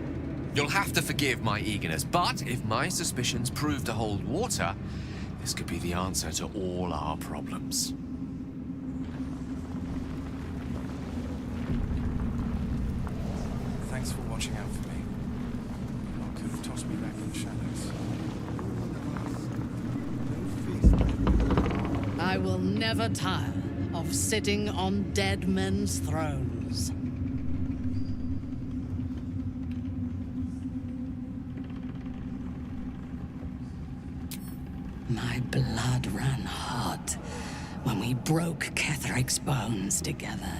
You'll have to forgive my eagerness, but if my suspicions prove to hold water, this could be the answer to all our problems. Thanks for watching out for me. Love could have tossed me back in the shadows. I will never tire of sitting on dead men's thrones. My blood ran hot when we broke Ketheric's bones together.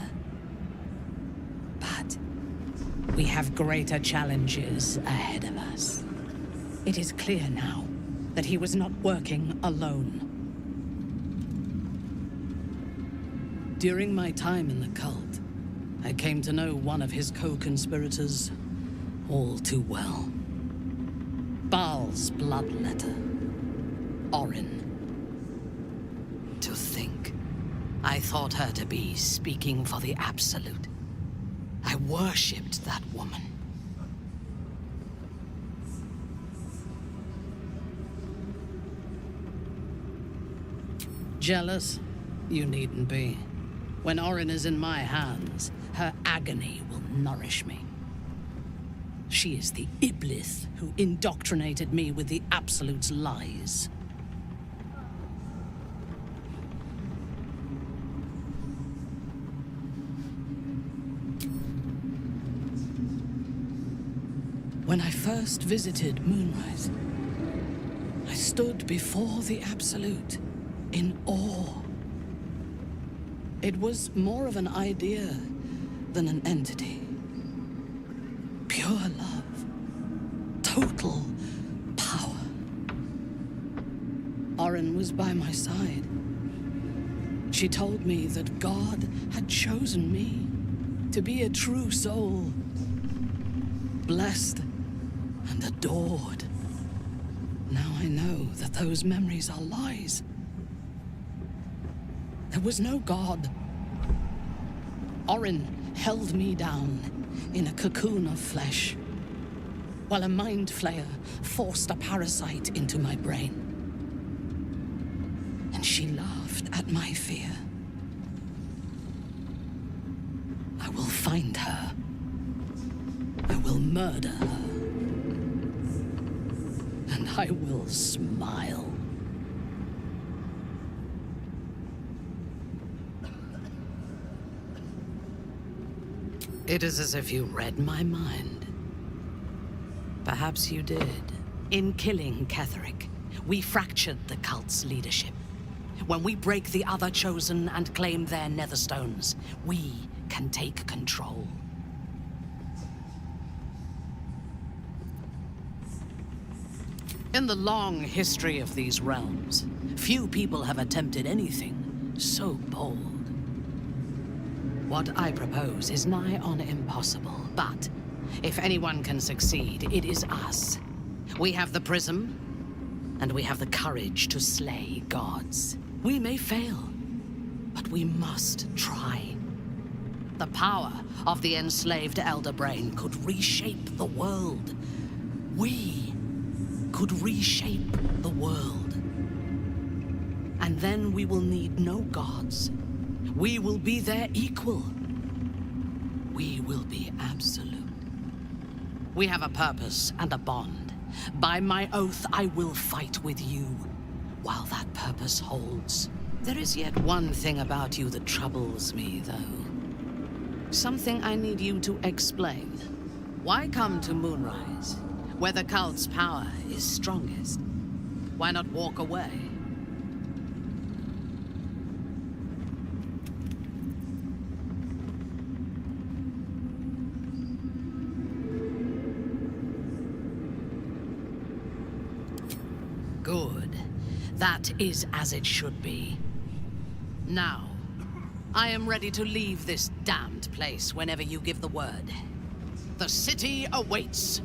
But we have greater challenges ahead of us. It is clear now that he was not working alone. During my time in the cult, I came to know one of his co-conspirators all too well. Baal's bloodletter. Orin. To think, I thought her to be speaking for the Absolute. I worshipped that woman. Jealous? You needn't be. When Orin is in my hands, her agony will nourish me. She is the Iblis who indoctrinated me with the Absolute's lies. When I first visited Moonrise, I stood before the Absolute in awe. It was more of an idea than an entity. Pure love. Total power. Orin was by my side. She told me that God had chosen me to be a true soul. Blessed and adored. Now I know that those memories are lies. There was no God. Orin held me down in a cocoon of flesh, while a mind flayer forced a parasite into my brain. And she laughed at my fear. I will find her. I will murder her. And I will smile. It is as if you read my mind. Perhaps you did. In killing Ketheric, we fractured the cult's leadership. When we break the other Chosen and claim their Netherstones, we can take control. In the long history of these realms, few people have attempted anything so bold. What I propose is nigh on impossible, but if anyone can succeed, it is us. We have the prism, and we have the courage to slay gods. We may fail, but we must try. The power of the enslaved Elder Brain could reshape the world. We could reshape the world. And then we will need no gods. We will be their equal. We will be absolute. We have a purpose and a bond. By my oath, I will fight with you while that purpose holds. There is yet one thing about you that troubles me, though. Something I need you to explain. Why come to Moonrise, where the cult's power is strongest? Why not walk away? Good. That is as it should be. Now, I am ready to leave this damned place whenever you give the word. The city awaits.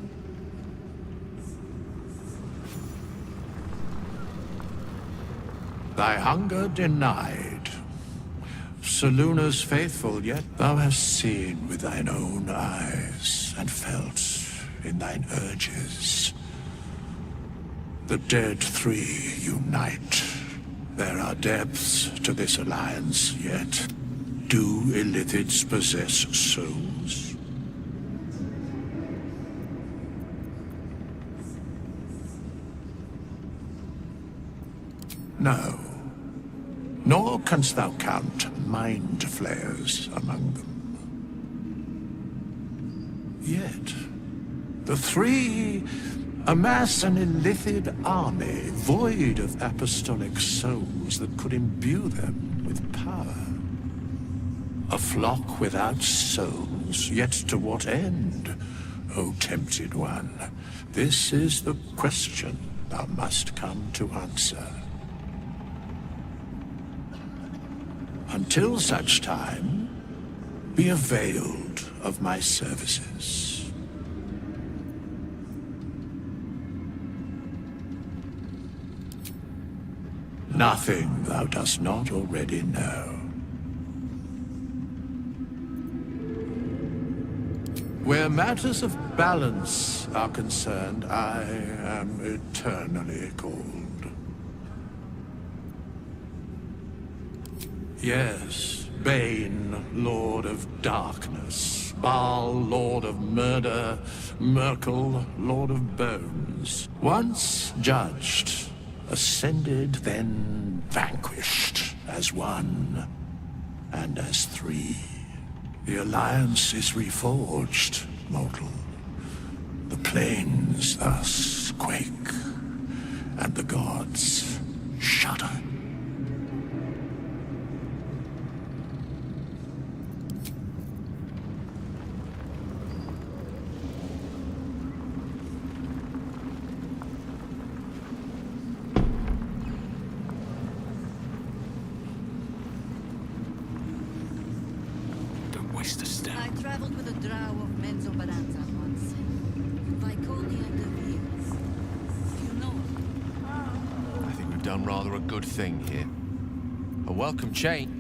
Thy hunger denied. Soluna's faithful, yet thou hast seen with thine own eyes and felt in thine urges. The dead three unite. There are depths to this alliance, yet do illithids possess souls? No. Nor canst thou count mind flayers among them. Yet, the three amass an illithid army void of apostolic souls that could imbue them with power. A flock without souls, yet to what end, O tempted one? This is the question thou must come to answer. Until such time, be availed of my services. Nothing thou dost not already know. Where matters of balance are concerned, I am eternally cold. Yes, Bane, Lord of Darkness, Baal, Lord of Murder, Merkel, Lord of Bones. Once judged, ascended, then vanquished, as one, and as three. The alliance is reforged, mortal. The plains thus quake, and the gods shudder. I traveled with a drow of Menzoberranza once. Viconia de Vils. You know him? I think we've done rather a good thing here. A welcome change.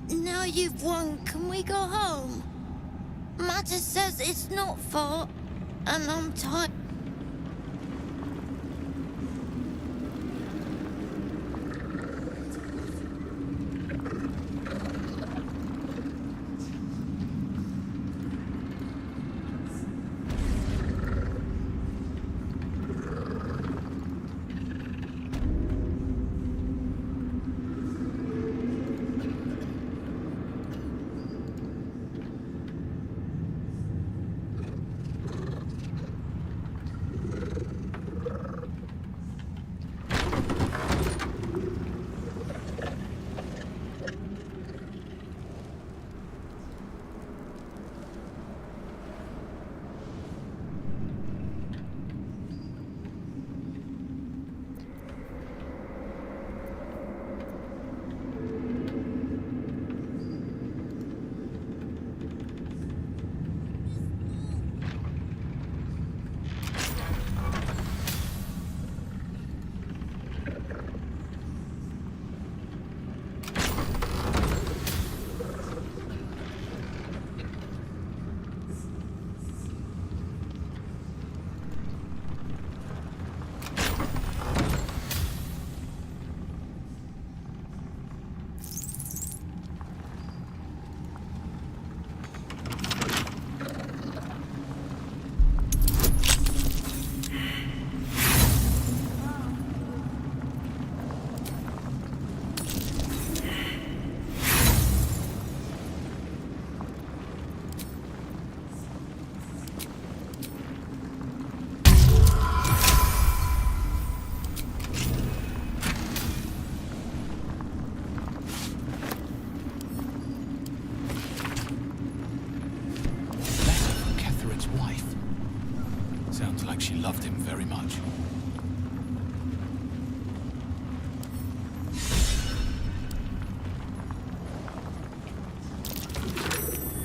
Now you've won, can we go home? Matter says it's not far, and I'm tired. she loved him very much.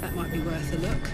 That might be worth a look.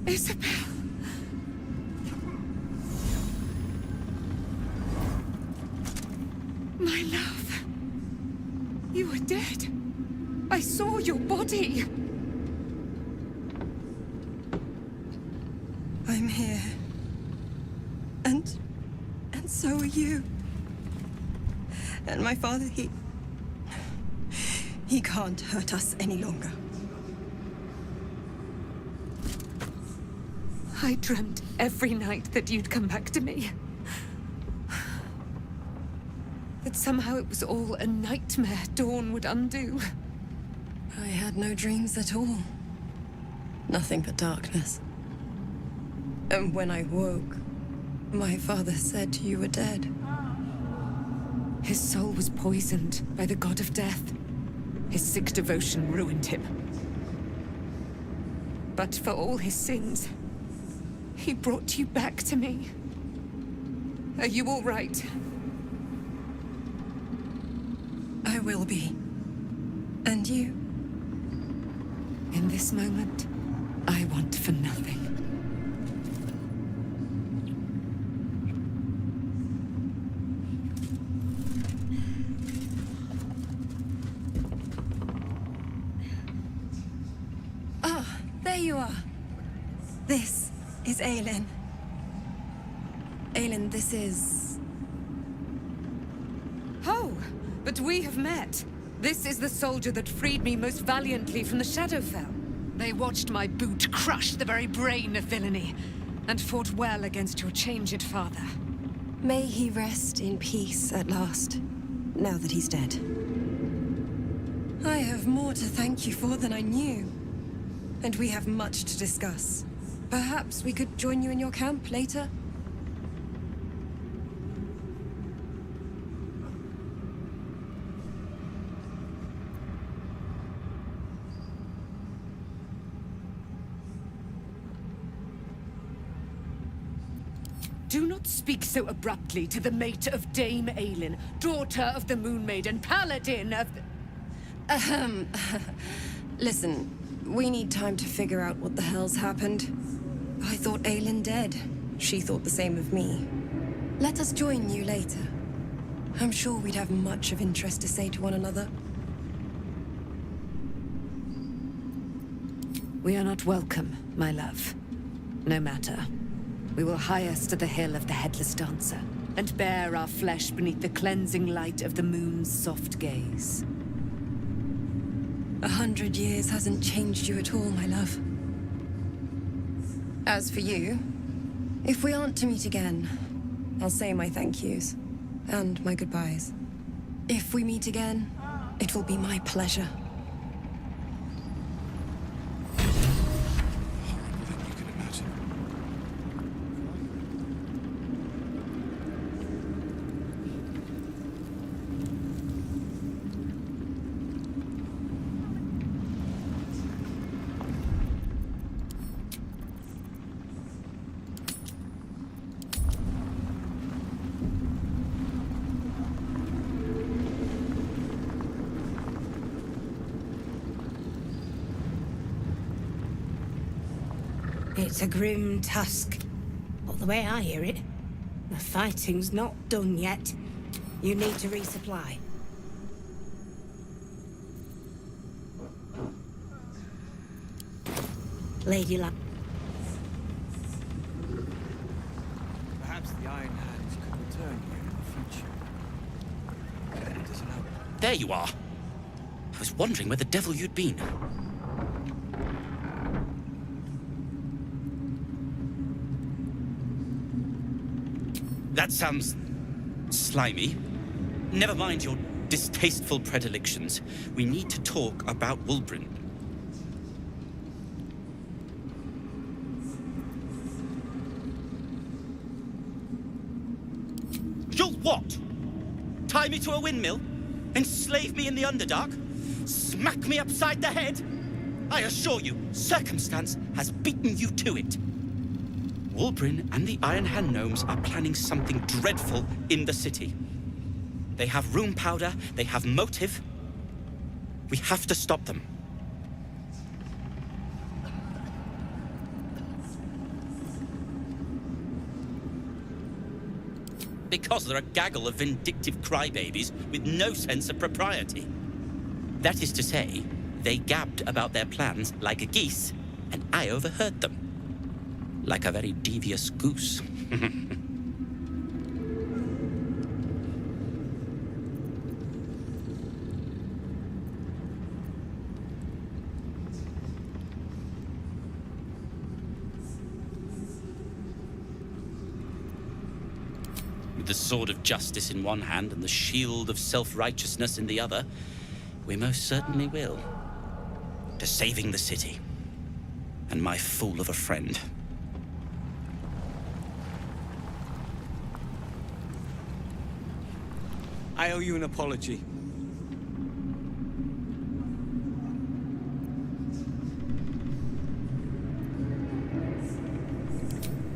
Isabel. My love. You were dead. I saw your body. I'm here. And so are you. And my father, he can't hurt us any longer. I dreamt every night that you'd come back to me. That somehow it was all a nightmare Dawn would undo. I had no dreams at all. Nothing but darkness. And when I woke, my father said you were dead. His soul was poisoned by the god of death. His sick devotion ruined him. But for all his sins, he brought you back to me. Are you all right? I will be. And you? In this moment, I want for nothing. Ah, there you are. This is Aelin. Aelin, this is... Oh, but we have met. This is the soldier that freed me most valiantly from the Shadowfell. They watched my boot crush the very brain of villainy, and fought well against your changed father. May he rest in peace at last, now that he's dead. I have more to thank you for than I knew. And we have much to discuss. Perhaps we could join you in your camp later? Do not speak so abruptly to the mate of Dame Aelin, daughter of the Moon Maiden, paladin of the... Listen, we need time to figure out what the hell's happened. I thought Aelin dead. She thought the same of me. Let us join you later. I'm sure we'd have much of interest to say to one another. We are not welcome, my love. No matter. We will hie us to the Hill of the Headless Dancer. and bare our flesh beneath the cleansing light of the moon's soft gaze. 100 years hasn't changed you at all, my love. As for you, if we aren't to meet again, I'll say my thank yous and my goodbyes. If we meet again, it will be my pleasure. You can imagine. It's a grim task, but the way I hear it, the fighting's not done yet. You need to resupply. Lady La... Perhaps the Iron Hands could return here in the future. It doesn't help. There you are. I was wondering where the devil you'd been. That sounds slimy. Never mind your distasteful predilections. We need to talk about Wulbren. You'll what? Tie me to a windmill? Enslave me in the Underdark? Smack me upside the head? I assure you, circumstance has beaten you to it. Wulbren and the Iron Hand Gnomes are planning something dreadful in the city. They have room powder, they have motive. We have to stop them. Because they're a gaggle of vindictive crybabies with no sense of propriety. That is to say, they gabbed about their plans like a geese, and I overheard them. Like a very devious goose. With the sword of justice in one hand and the shield of self-righteousness in the other, we most certainly will. To saving the city. And my fool of a friend. I owe you an apology.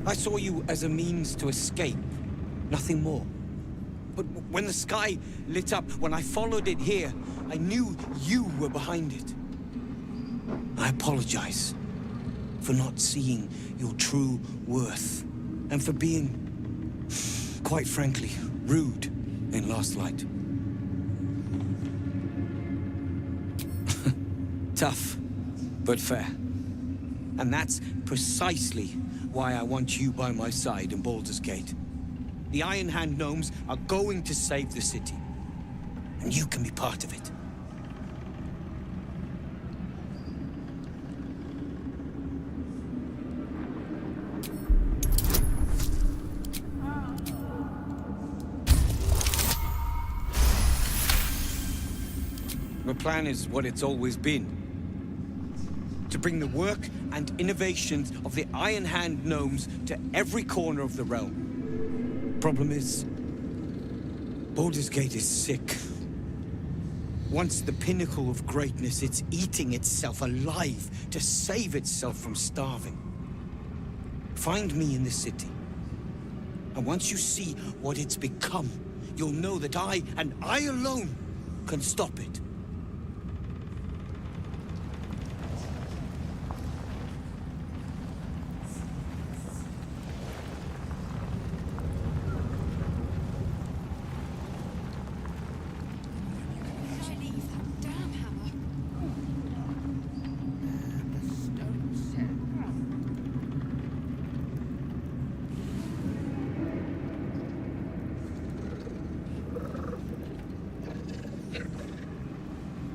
I saw you as a means to escape, nothing more. But when the sky lit up, when I followed it here, I knew you were behind it. I apologize for not seeing your true worth, and for being, quite frankly, rude in Last Light. Tough, but fair. And that's precisely why I want you by my side in Baldur's Gate. The Iron Hand Gnomes are going to save the city, and you can be part of it. The plan is what it's always been. To bring the work and innovations of the Iron Hand Gnomes to every corner of the realm. Problem is, Baldur's Gate is sick. Once the pinnacle of greatness, it's eating itself alive to save itself from starving. Find me in the city. And once you see what it's become, you'll know that I, and I alone, can stop it.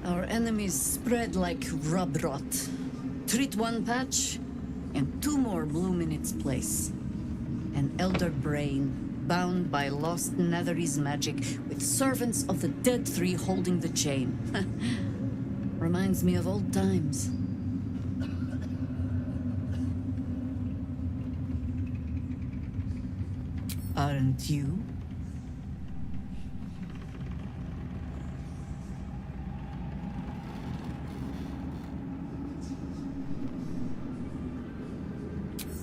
Our enemies spread like rub rot. Treat one patch, and two more bloom in its place. An elder brain, bound by lost Netherese magic, with servants of the dead three holding the chain. Reminds me of old times. Aren't you?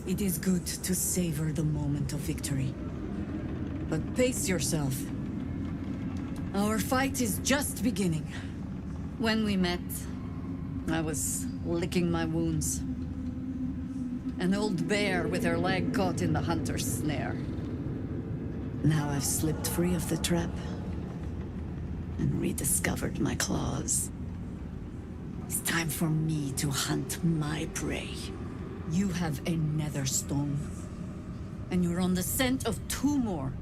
It is good to savor the moment of victory. But pace yourself. Our fight is just beginning. When we met, I was licking my wounds. An old bear with her leg caught in the hunter's snare. Now I've slipped free of the trap and rediscovered my claws. It's time for me to hunt my prey. You have a nether stone, and you're on the scent of two more.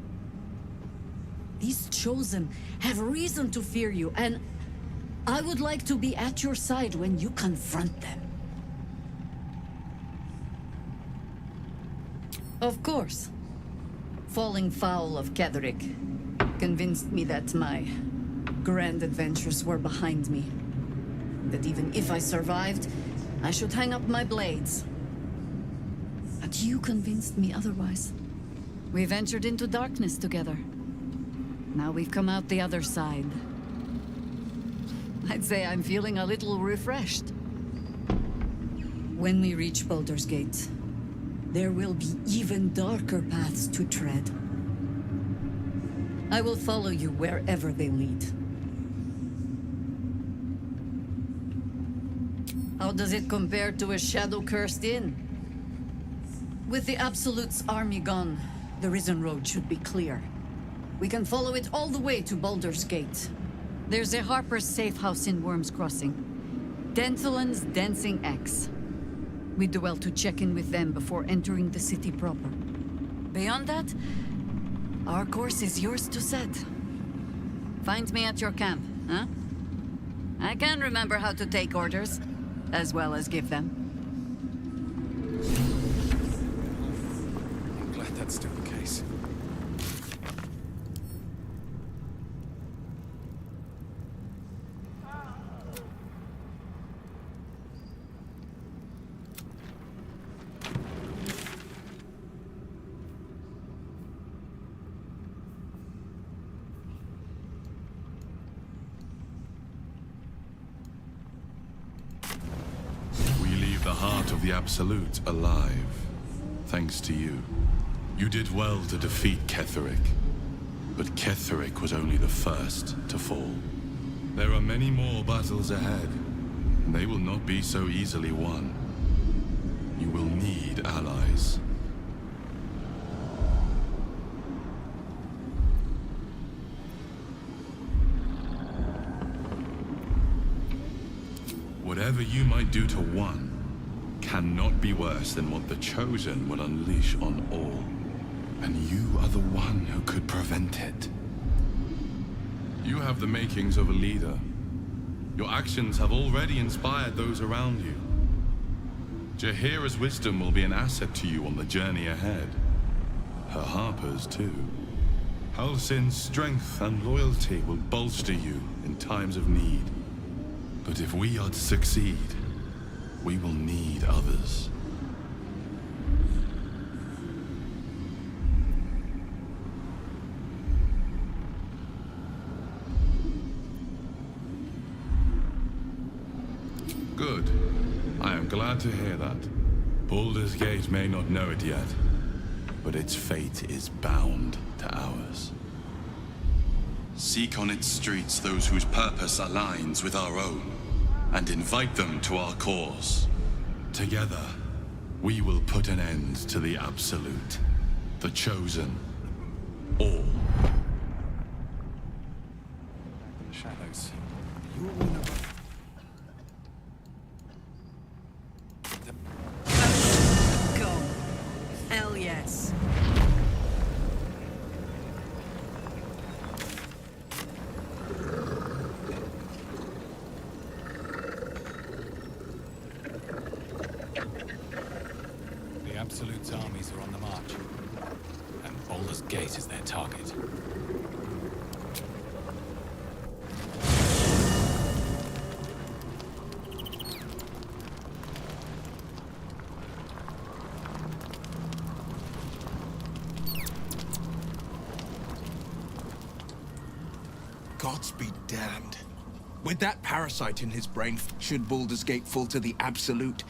These chosen have reason to fear you, and I would like to be at your side when you confront them. Of course. Falling foul of Ketheric convinced me that my grand adventures were behind me. That even if I survived, I should hang up my blades. But you convinced me otherwise. We ventured into darkness together. Now we've come out the other side. I'd say I'm feeling a little refreshed. When we reach Baldur's Gate, there will be even darker paths to tread. I will follow you wherever they lead. How does it compare to a shadow-cursed inn? With the Absolute's army gone, the Risen Road should be clear. We can follow it all the way to Baldur's Gate. There's a Harper's safe house in Worm's Crossing. Denthelan's Dancing Axe. We do well to check in with them before entering the city proper. Beyond that, our course is yours to set. Find me at your camp, huh? I can remember how to take orders, as well as give them. I'm glad that's still the case. The Absolute alive, thanks to you. You did well to defeat Ketheric, but Ketheric was only the first to fall. There are many more battles ahead, and they will not be so easily won. You will need allies. Whatever you might do to one cannot be worse than what the Chosen will unleash on all. And you are the one who could prevent it. You have the makings of a leader. Your actions have already inspired those around you. Jaheira's wisdom will be an asset to you on the journey ahead. Her Harper's too. Halsin's strength and loyalty will bolster you in times of need. But if we are to succeed, we will need others. Good. I am glad to hear that. Baldur's Gate may not know it yet, but its fate is bound to ours. Seek on its streets those whose purpose aligns with our own, and invite them to our cause. Together, we will put an end to the Absolute, the Chosen, all. Shadows. You're one of Go. Hell yes. gate is their target. Gods be damned. With that parasite in his brain, should Baldur's Gate fall to the Absolute,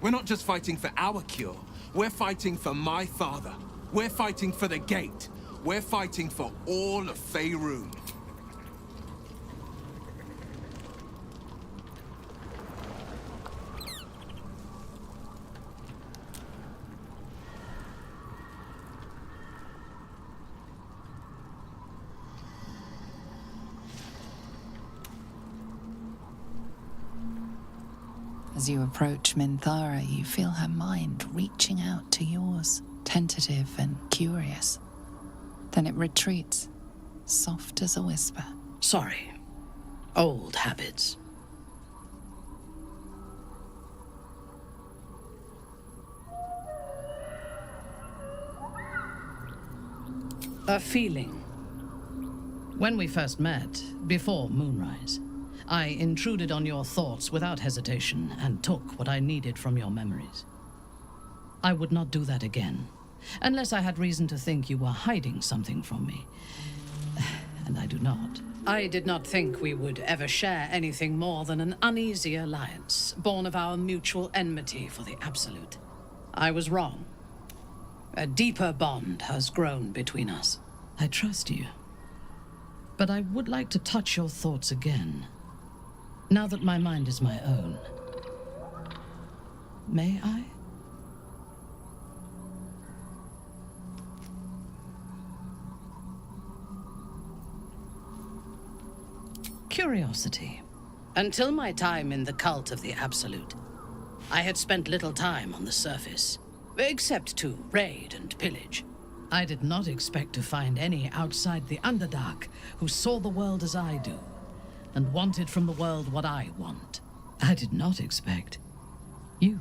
we're not just fighting for our cure. We're fighting for my father. We're fighting for the Gate. We're fighting for all of Faerun. As you approach Minthara, you feel her mind reaching out to yours, tentative and curious. Then it retreats, soft as a whisper. Sorry. Old habits. A feeling. When we first met, before moonrise, I intruded on your thoughts without hesitation and took what I needed from your memories. I would not do that again, unless I had reason to think you were hiding something from me. And I do not. I did not think we would ever share anything more than an uneasy alliance, born of our mutual enmity for the Absolute. I was wrong. A deeper bond has grown between us. I trust you. But I would like to touch your thoughts again, now that my mind is my own. May I? Curiosity. Until my time in the cult of the Absolute, I had spent little time on the surface, except to raid and pillage. I did not expect to find any outside the Underdark who saw the world as I do, and wanted from the world what I want. I did not expect you.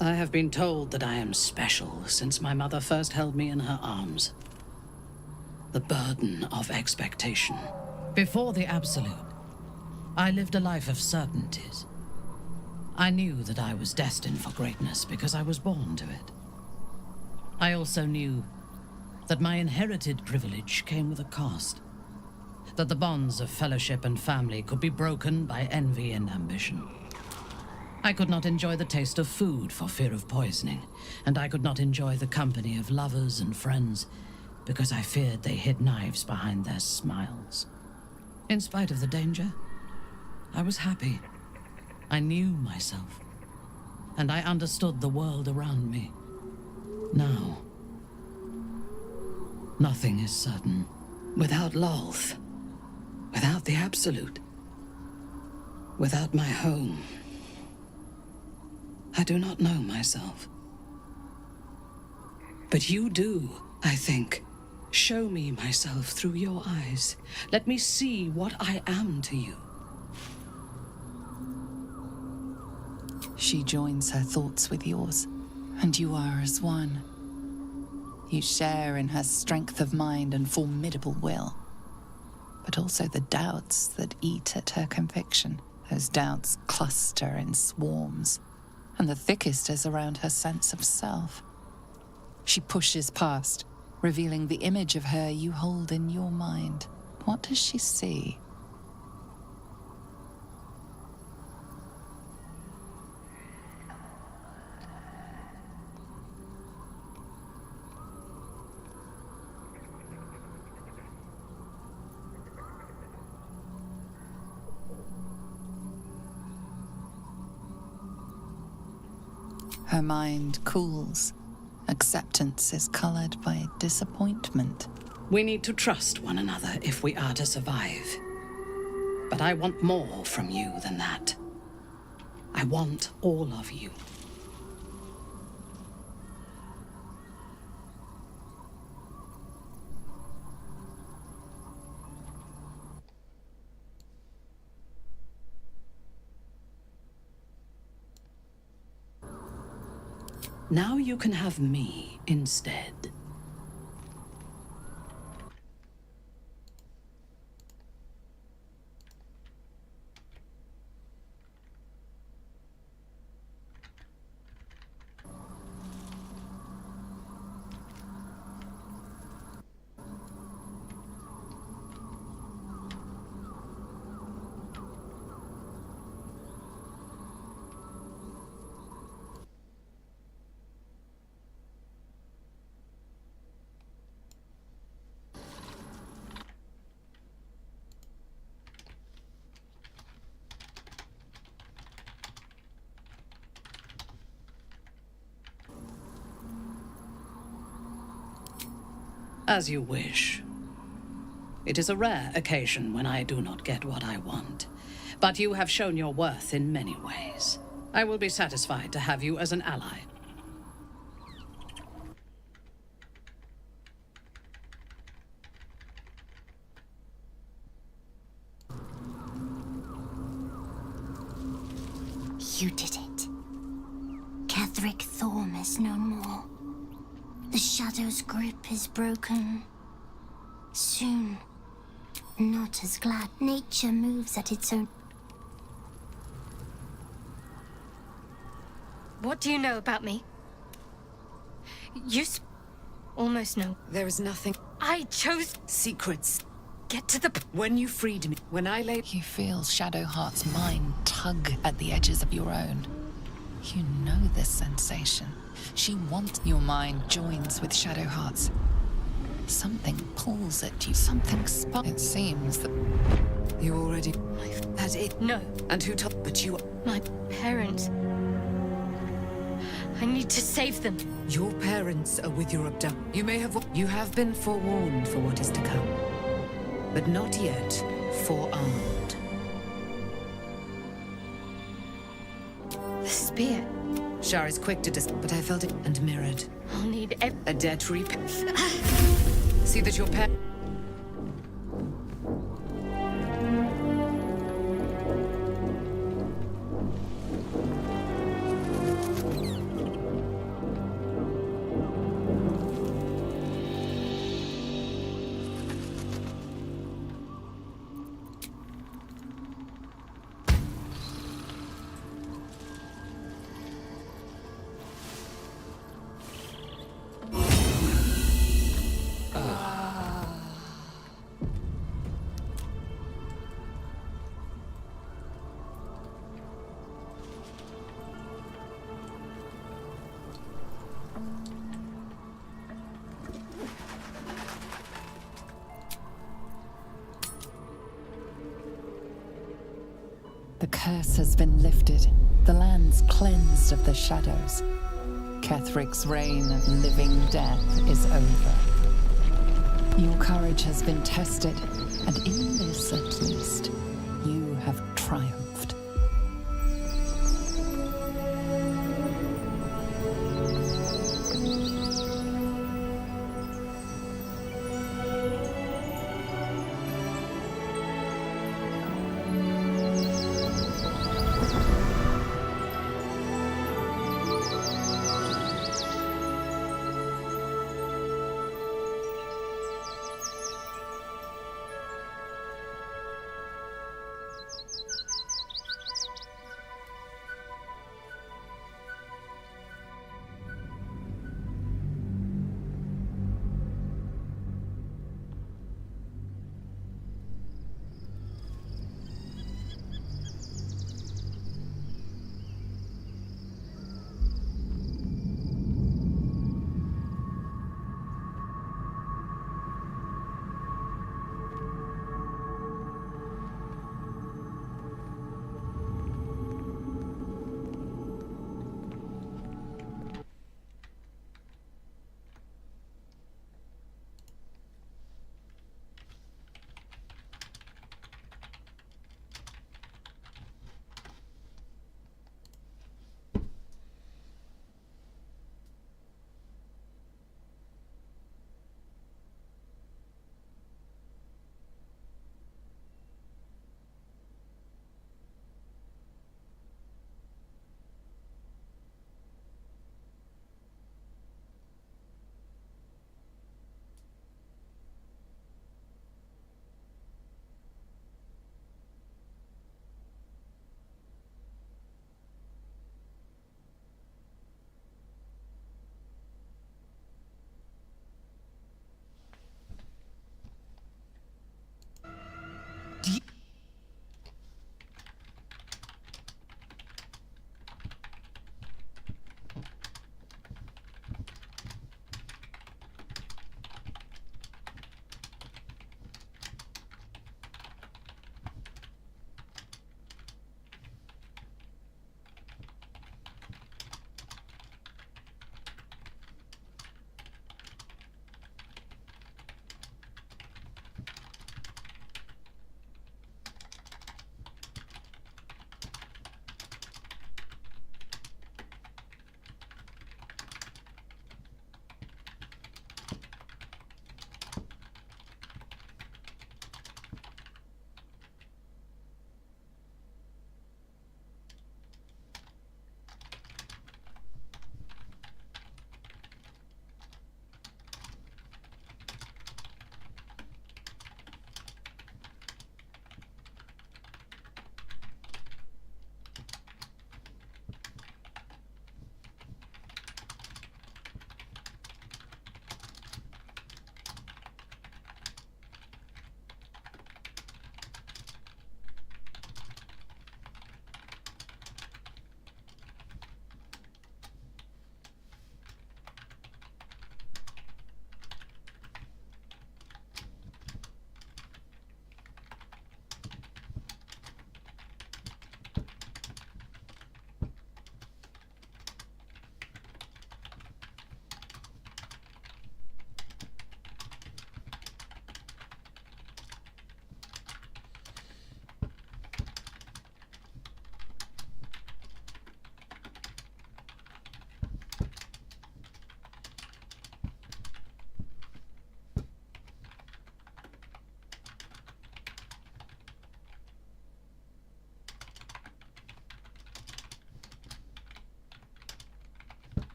I have been told that I am special since my mother first held me in her arms. The burden of expectation. Before the Absolute, I lived a life of certainties. I knew that I was destined for greatness because I was born to it. I also knew that my inherited privilege came with a cost. That the bonds of fellowship and family could be broken by envy and ambition. I could not enjoy the taste of food for fear of poisoning, and I could not enjoy the company of lovers and friends because I feared they hid knives behind their smiles. In spite of the danger, I was happy. I knew myself, and I understood the world around me. Now, nothing is certain. Without Lolth, without the Absolute, without my home, I do not know myself. But you do, I think. Show me myself through your eyes. Let me see what I am to you. She joins her thoughts with yours, and you are as one. You share in her strength of mind and formidable will, but also the doubts that eat at her conviction. Those doubts cluster in swarms, and the thickest is around her sense of self. She pushes past, revealing the image of her you hold in your mind. What does she see? Her mind cools. Acceptance is colored by disappointment. We need to trust one another if we are to survive. But I want more from you than that. I want all of you. Now you can have me instead. As you wish. It is a rare occasion when I do not get what I want, but you have shown your worth in many ways. I will be satisfied to have you as an ally. You did it. Ketheric Thorm is no more. The Shadow's grip is broken. Soon, not as glad. Nature moves at its own. What do you know about me? You almost know. There is nothing. I chose secrets. Get to the when you freed me, when I lay. You feel Shadowheart's mind tug at the edges of your own. You know this sensation. She wants your mind joins with Shadowheart's. Something pulls at you, something It seems that you already had it. No. And who told? But you. My parents. I need to save them. Your parents are with your abductor. You may have. You have been forewarned for what is to come, but not yet forearmed. The spear. Shar is quick to but I felt it and mirrored. I'll need a debt repair. See that your pet. the curse has been lifted, the land's cleansed of the shadows. Ketheric's reign of living death is over. Your courage has been tested, and in this at least, you have triumphed.